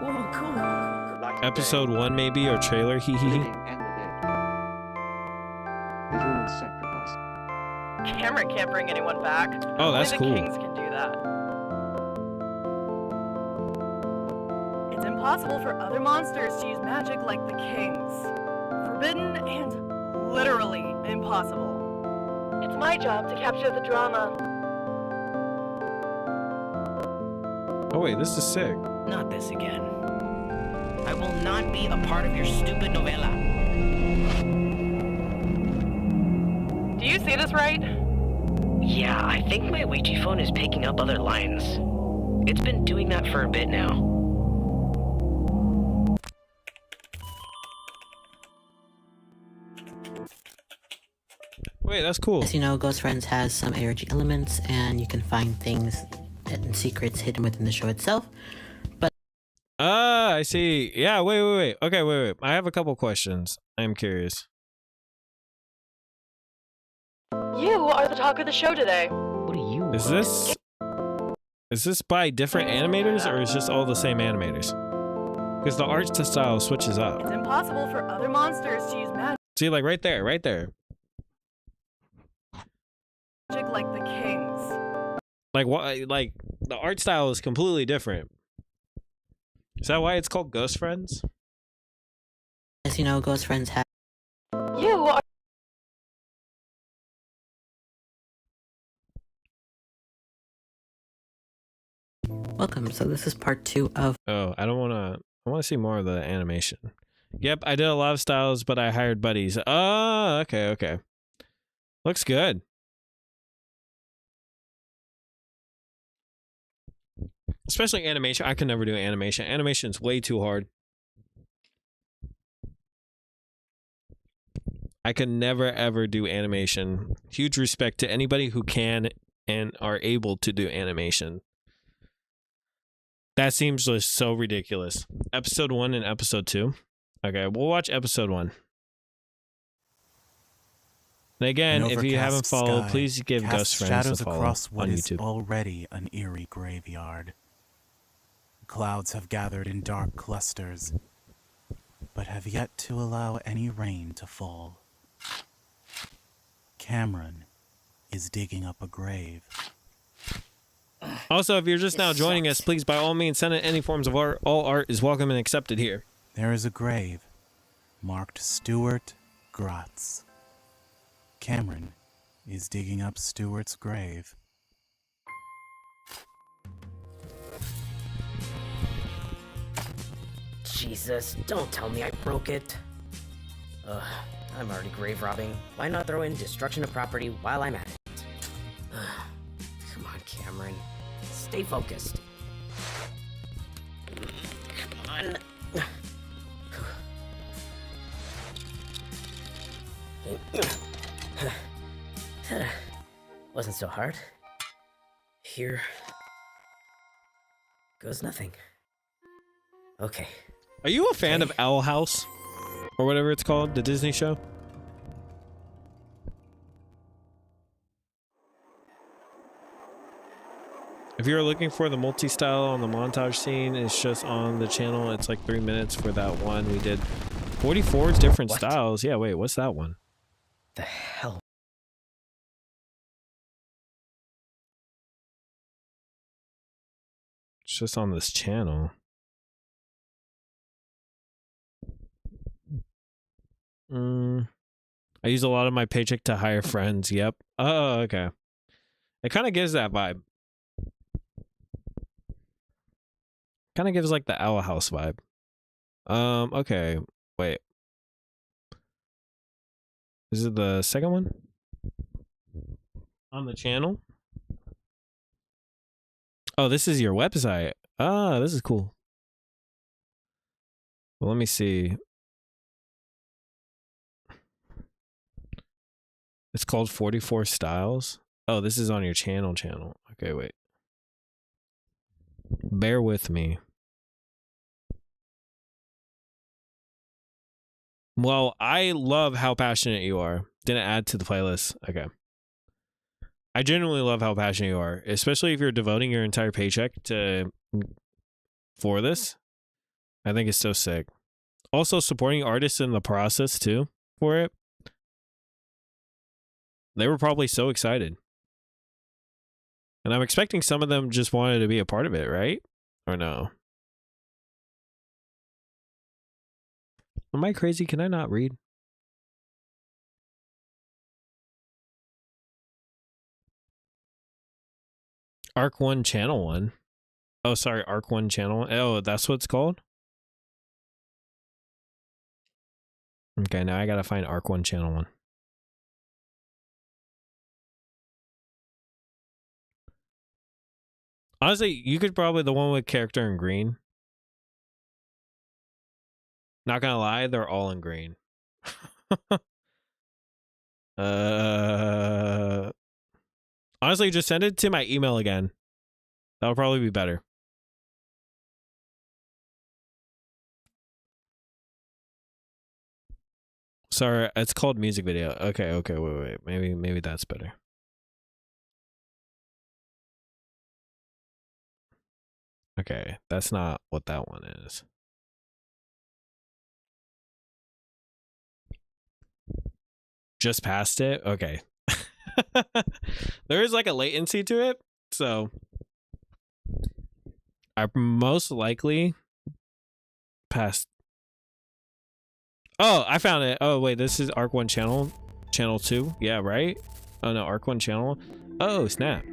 G: Whoa, cool.
A: Episode 1 maybe, or trailer, hee hee hee.
E: Cameron can't bring anyone back.
A: Oh, that's
E: Only the
A: cool.
E: Kings can do that. It's impossible for other monsters to use magic like the Kings. Forbidden and literally impossible. It's my job to capture the drama.
A: Oh wait, this is sick.
F: Not this again. I will not be a part of your stupid novella.
E: Do you see this right?
F: Yeah, I think my Ouija phone is picking up other lines. It's been doing that for a bit now.
A: Wait, that's cool.
H: As you know, Ghost Friends has some ARG elements, and you can find things and secrets hidden within the show itself. But
A: I see. Yeah, wait. Okay, wait. I have a couple questions. I'm curious.
E: You are the talk of the show today.
F: What do you want?
A: Is this by different animators, or is just all the same animators? Because the art style switches up.
E: It's impossible for other monsters to use magic
A: See, like right there.
E: like the Kings.
A: Like what? Like the art style is completely different. Is that why it's called Ghost Friends?
H: as you know, Ghost Friends has
E: You are
H: welcome. So this is part 2 of
A: Oh, I want to see more of the animation. Yep, I did a lot of styles, but I hired buddies. Oh, okay. Looks good. Especially animation. I could never do animation. Animation's way too hard. I could never ever do animation. Huge respect to anybody who can and are able to do animation. That seems just so ridiculous. Episode 1 and episode 2. Okay, we'll watch episode 1. And again,
I: An
A: if you haven't
I: overcast
A: followed,
I: sky
A: please give
I: casts
A: Ghost Friends
I: shadows
A: a follow
I: across what
A: on
I: is
A: YouTube.
I: already an eerie graveyard. Clouds have gathered in dark clusters, but have yet to allow any rain to fall. Cameron is digging up a grave.
A: Also, if you're just now joining us, please by all means send in any forms of art. All art is welcome and accepted here.
I: There is a grave marked Stuart Gratz. Cameron is digging up Stuart's grave.
J: Jesus, don't tell me I broke it. Ugh, I'm already grave robbing. Why not throw in destruction of property while I'm at it? Ugh, come on, Cameron. Stay focused. Come on. Wasn't so hard. Here goes nothing. Okay.
A: Are you a fan of Owl House? Or whatever it's called, the Disney show? If you're looking for the multi-style on the montage scene, it's just on the channel. It's like 3 minutes for that one. We did 44 different styles. Yeah, wait, what's that one?
J: The hell?
A: It's just on this channel. I use a lot of my paycheck to hire friends. Yep. Oh, okay. It kind of gives that vibe. Kind of gives like the Owl House vibe. Okay. Wait. Is it the second one? On the channel? Oh, this is your website. Ah, this is cool. Well, let me see. It's called 44 Styles. Oh, this is on your channel. Okay, wait. Bear with me. Well, I love how passionate you are. Didn't add to the playlist. Okay. I genuinely love how passionate you are, especially if you're devoting your entire paycheck for this. I think it's so sick. Also supporting artists in the process too for it. They were probably so excited. And I'm expecting some of them just wanted to be a part of it, right? Or no? Am I crazy? Can I not read? Arc 1 Channel 1. Oh, sorry, Arc 1 Channel 1. Oh, that's what it's called? Okay, now I gotta find Arc 1 Channel 1. Honestly, you could probably the one with character in green. Not gonna lie, they're all in green. Honestly, just send it to my email again. That'll probably be better. Sorry, it's called music video. Okay, wait. Maybe that's better. Okay, that's not what that one is. Just past it? Okay. There is like a latency to it, so I most likely passed. Oh, I found it. Oh, wait, this is Arc 1 channel 2. Yeah, right? Oh, no, Arc 1 channel. Oh, snap.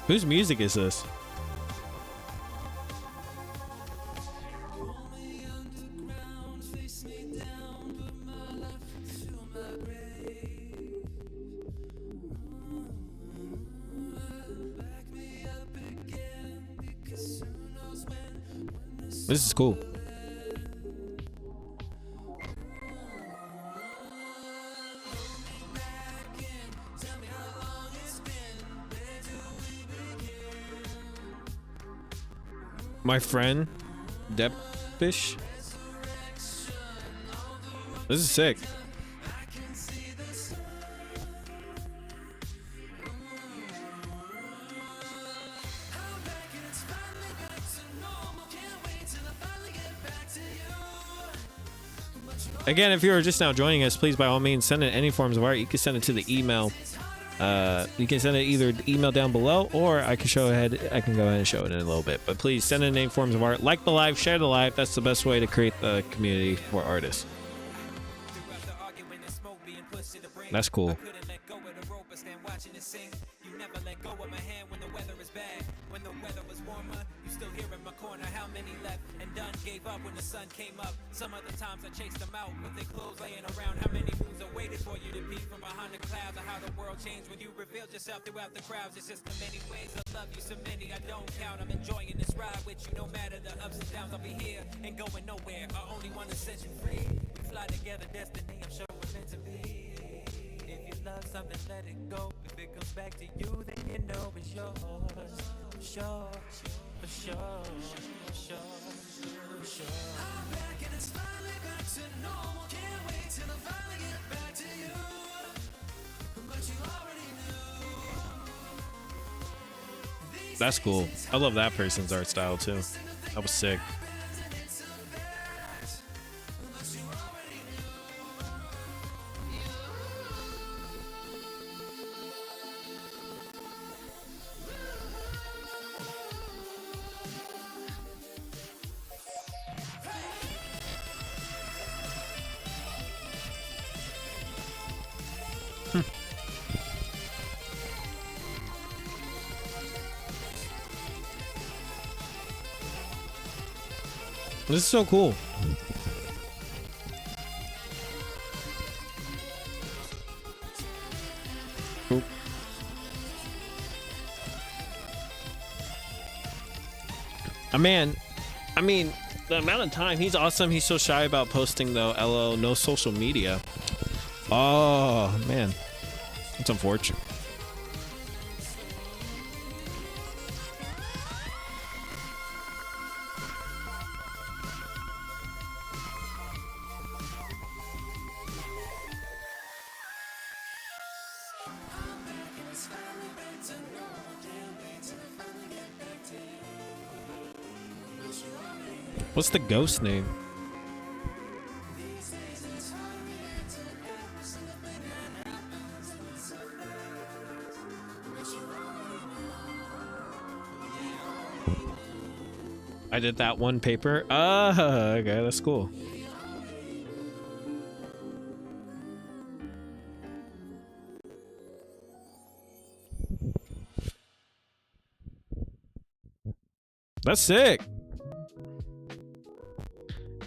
A: Whose music is this? This is cool. My friend, Depish. This is sick. Again, if you're just now joining us, please by all means send in any forms of art. You can send it to the email. You can send it either the email down below, or I can go ahead and show it in a little bit. But please send in any forms of art. Like the live, share the live. That's the best way to create the community for artists. That's cool.
K: Gave up when the sun came up. Some other times I chased them out with their clothes laying around. How many moves I waited for you to be from behind the clouds? Or how the world changed when you revealed yourself throughout the crowds. It's just the many ways I love you, so many I don't count. I'm enjoying this ride with you, no matter the ups and downs. I'll be here and going nowhere. I only want to set you free. We fly together, destiny. I'm sure we're meant to be. If you love something, let it go. If it comes back to you, then you know it's yours. For sure, for sure, for sure. I'm back and it's finally back to normal. Can't wait till I finally get back to you. But you already knew.
A: That's cool. I love that person's art style too. That was sick. This is so cool. Oop. Man, I mean, the amount of time, he's awesome. He's so shy about posting though. LO, no social media. Oh man, that's unfortunate. What's the ghost name? I did that one paper. Okay, that's cool. That's sick.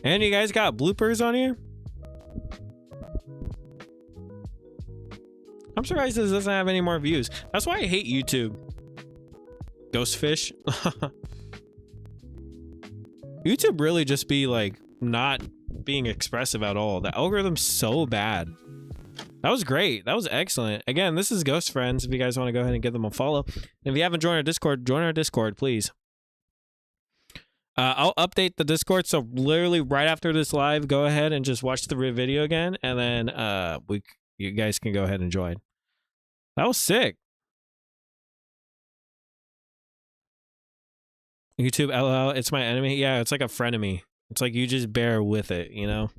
A: And you guys got bloopers on here? I'm surprised this doesn't have any more views. That's why I hate YouTube. Ghostfish. YouTube really just be like not being expressive at all. The algorithm's so bad. That was great. That was excellent. Again, this is Ghost Friends. If you guys want to go ahead and give them a follow. And if you haven't joined our Discord, join our Discord, please. I'll update the Discord, so literally right after this live, go ahead and just watch the video again, and then you guys can go ahead and join. That was sick. YouTube LL, it's my enemy. Yeah, it's like a frenemy. It's like you just bear with it, you know.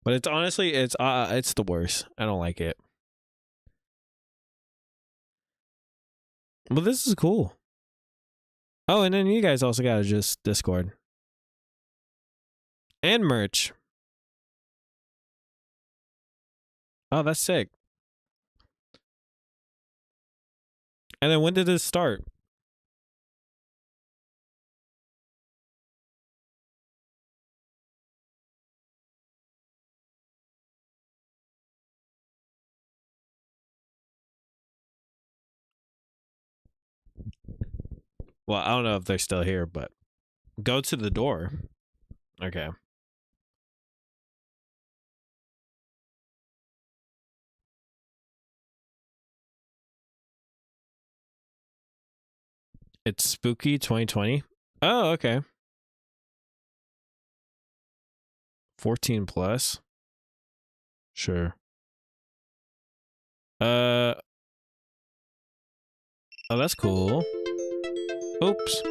A: But it's honestly, it's the worst. I don't like it. But this is cool. Oh, and then you guys also got to just Discord. And merch. Oh, that's sick. And then when did this start? Well, I don't know if they're still here, but go to the door. Okay. It's spooky 2020. Oh, okay. 14 plus. Sure. Oh, that's cool. Oops.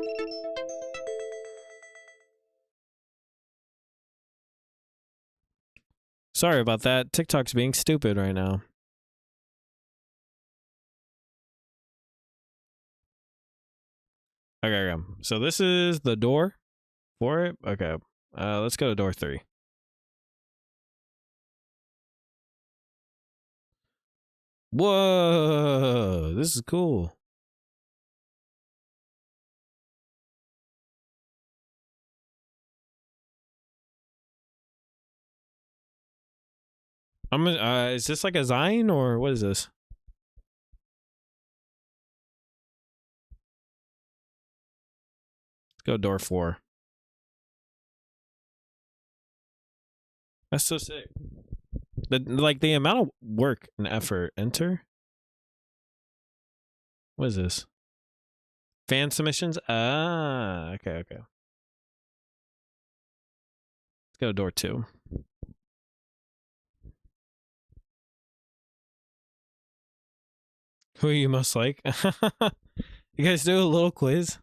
A: Sorry about that. TikTok's being stupid right now. Okay. So this is the door for it. Okay. Let's go to door 3. Whoa, this is cool. Is this like a Zion or what is this? Let's go door 4. That's so sick. The amount of work and effort. Enter. What is this? Fan submissions? Ah, okay. Let's go to door 2. Who you most like? You guys do a little quiz.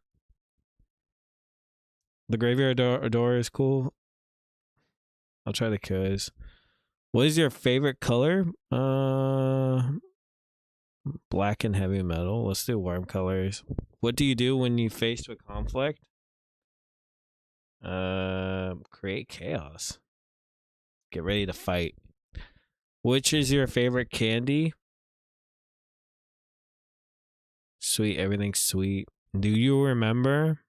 A: The graveyard door is cool. I'll try the quiz. What is your favorite color? Black and heavy metal. Let's do warm colors. What do you do when you faced with conflict? Create chaos. Get ready to fight. Which is your favorite candy? Sweet, everything's sweet. Do you remember?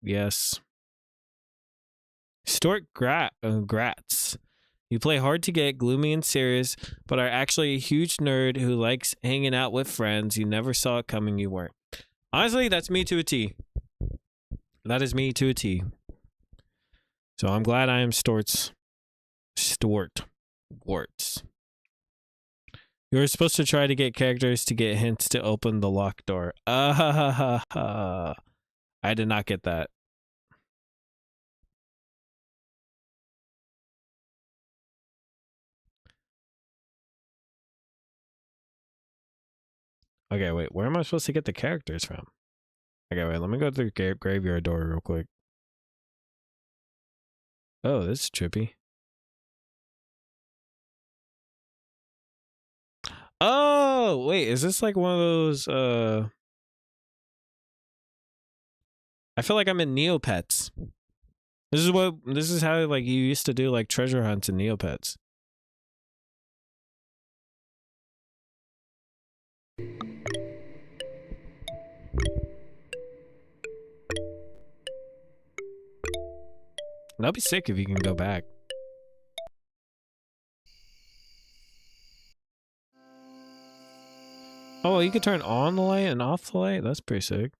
A: Yes. Stuart Gratz. You play hard to get, gloomy and serious, but are actually a huge nerd who likes hanging out with friends. You never saw it coming, you weren't. Honestly, that's me to a T. That is me to a T. So I'm glad I am Stuart Warts. You were supposed to try to get characters to get hints to open the locked door. I did not get that. Okay, wait. Where am I supposed to get the characters from? Okay, wait. Let me go through graveyard door real quick. Oh, this is trippy. Oh, wait. Is this like one of those, I feel like I'm in Neopets. This is how like you used to do like treasure hunts in Neopets. That'd be sick if you can go back. Oh, you can turn on the light and off the light? That's pretty sick.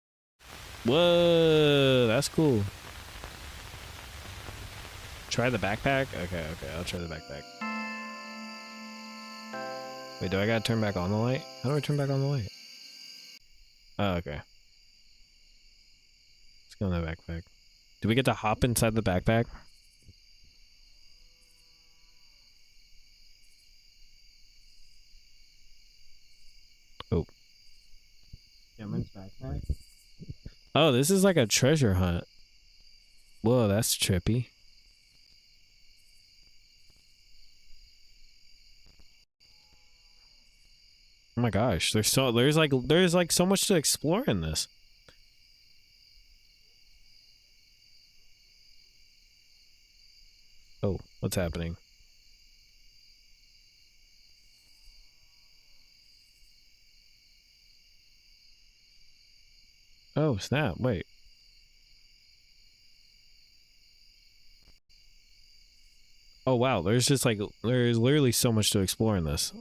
A: Whoa, that's cool. Try the backpack? Okay, I'll try the backpack. Wait, do I gotta turn back on the light? How do I turn back on the light? Oh, okay. Let's go in the backpack. Do we get to hop inside the backpack? Oh. Cameron's backpack? Oh, this is like a treasure hunt. Whoa, that's trippy. Oh my gosh, there's like so much to explore in this. Oh, what's happening? Oh, snap. Wait. Oh, wow. There's literally so much to explore in this.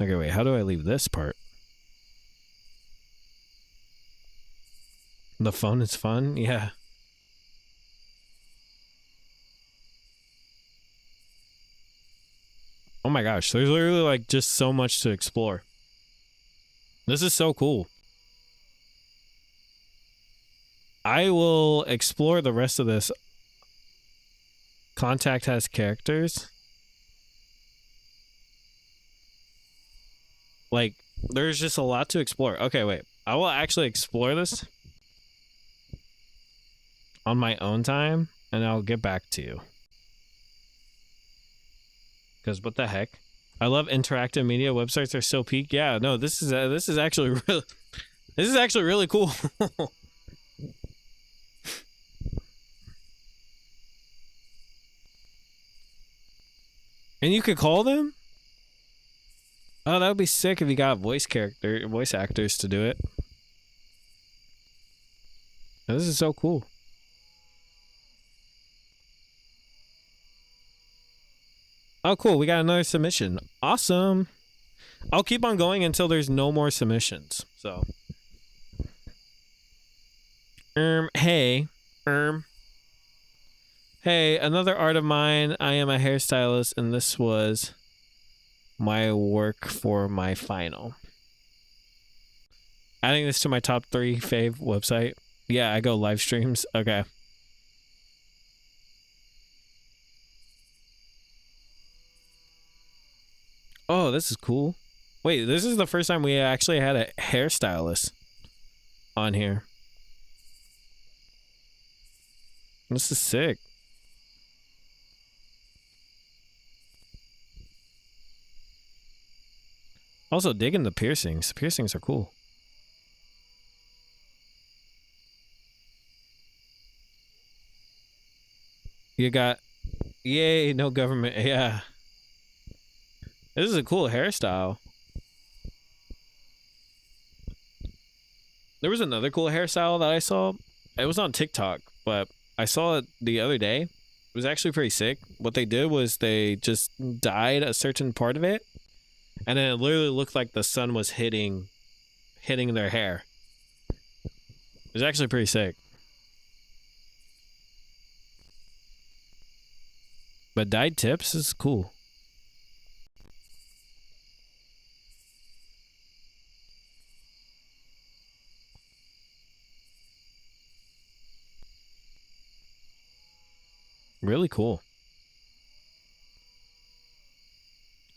A: Okay, wait. How do I leave this part? The phone is fun? Yeah. Oh my gosh, there's literally like just so much to explore. This is so cool. I will explore the rest of this. Contact has characters. Like, there's just a lot to explore. Okay, wait. I will actually explore this on my own time, and I'll get back to you. Because what the heck? I love interactive media. Websites are so peak. Yeah, no, this is actually really, this is actually really cool. And you could call them? Oh, that would be sick if you got voice actors to do it. This is so cool. Oh, cool. We got another submission. Awesome. I'll keep on going until there's no more submissions. So. Hey. Hey, another art of mine. I am a hairstylist, and this was my work for my final. Adding this to my top 3 fave website. Yeah, I go live streams. Okay. Oh, this is cool. Wait, this is the first time we actually had a hairstylist on here. This is sick. Also digging the piercings. Piercings are cool. You got, yay, no government. Yeah. This is a cool hairstyle. There was another cool hairstyle that I saw. It was on TikTok, but I saw it the other day. It was actually pretty sick. What they did was they just dyed a certain part of it, and then it literally looked like the sun was hitting their hair. It was actually pretty sick. But dyed tips is cool. Really cool.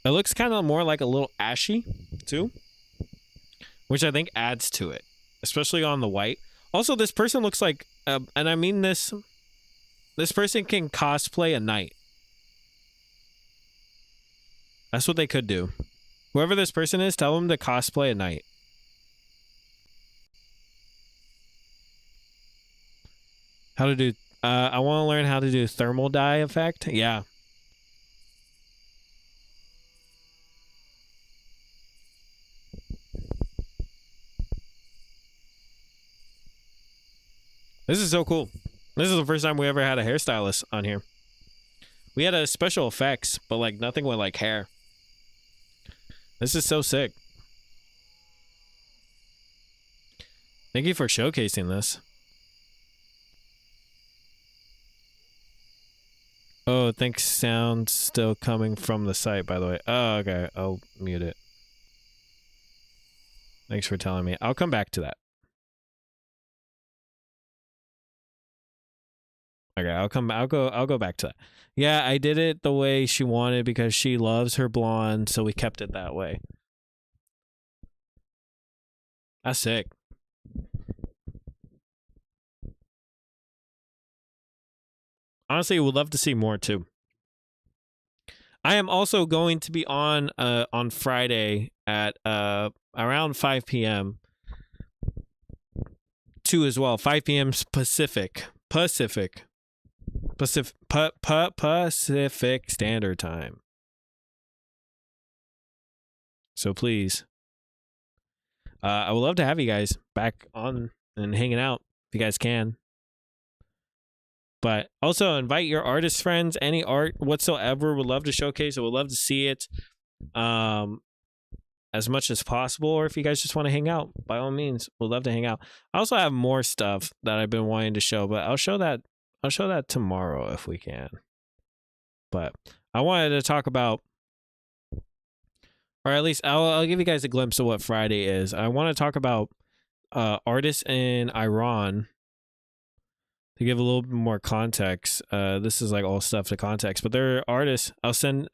A: It looks kind of more like a little ashy too, which I think adds to it, especially on the white. Also, this person looks like, and I mean this person can cosplay a knight. That's what they could do. Whoever this person is, tell them to cosplay a knight. How to do, I want to learn how to do thermal dye effect. Yeah. This is so cool. This is the first time we ever had a hairstylist on here. We had a special effects, but like nothing with like hair. This is so sick. Thank you for showcasing this. Oh, thanks. Sound still coming from the site, by the way. Oh, okay. I'll mute it. Thanks for telling me. I'll come back to that. Okay, I'll go back to that. Yeah, I did it the way she wanted because she loves her blonde, so we kept it that way. That's sick. Honestly, would love to see more too. I am also going to be on Friday at around 5 p.m. too as well. 5 p.m. Pacific Standard Time. So please, I would love to have you guys back on and hanging out if you guys can. But also invite your artist friends, any art whatsoever. Would love to showcase it. Would love to see it as much as possible. Or if you guys just want to hang out, by all means, we'd love to hang out. I also have more stuff that I've been wanting to show, but I'll show that tomorrow if we can. But I wanted to talk about, or at least I'll give you guys a glimpse of what Friday is. I want to talk about artists in Iran. To give a little bit more context, this is like all stuff to context, but there are artists. I'll send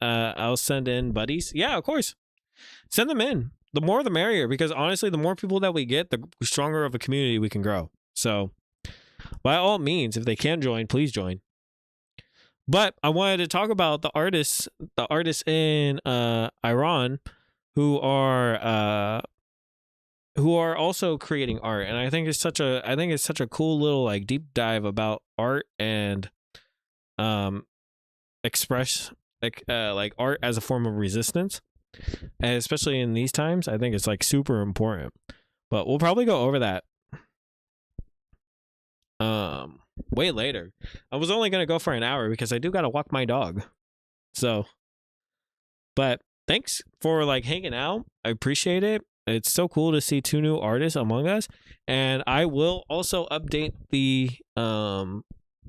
A: in buddies. Yeah, of course. Send them in. the more the merrier, because honestly, the more people that we get, the stronger of a community we can grow. So by all means, if they can join, please join. But I wanted to talk about the artists in Iran who are also creating art, and I think it's such a cool little like deep dive about art and express like art as a form of resistance, and especially in these times, I think it's like super important. But we'll probably go over that way later. I was only gonna go for an hour because I do gotta walk my dog. So, but thanks for like hanging out. I appreciate it. It's so cool to see 2 new artists among us, and I will also update the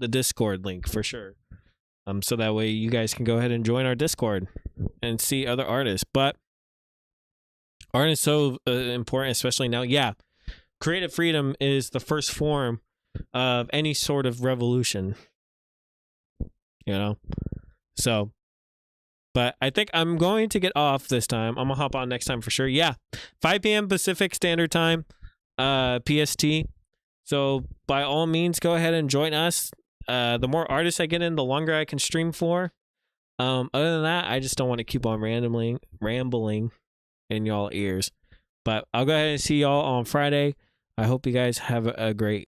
A: Discord link for sure. So that way you guys can go ahead and join our Discord and see other artists. But art is so important, especially now. Yeah, creative freedom is the first form of any sort of revolution, you know. So, but I think I'm going to get off this time. I'm gonna hop on next time for sure. Yeah, 5 p.m. Pacific Standard Time, PST. So by all means, go ahead and join us. The more artists I get in, the longer I can stream for. Other than that, I just don't want to keep on rambling in y'all ears. But I'll go ahead and see y'all on Friday. I hope you guys have a great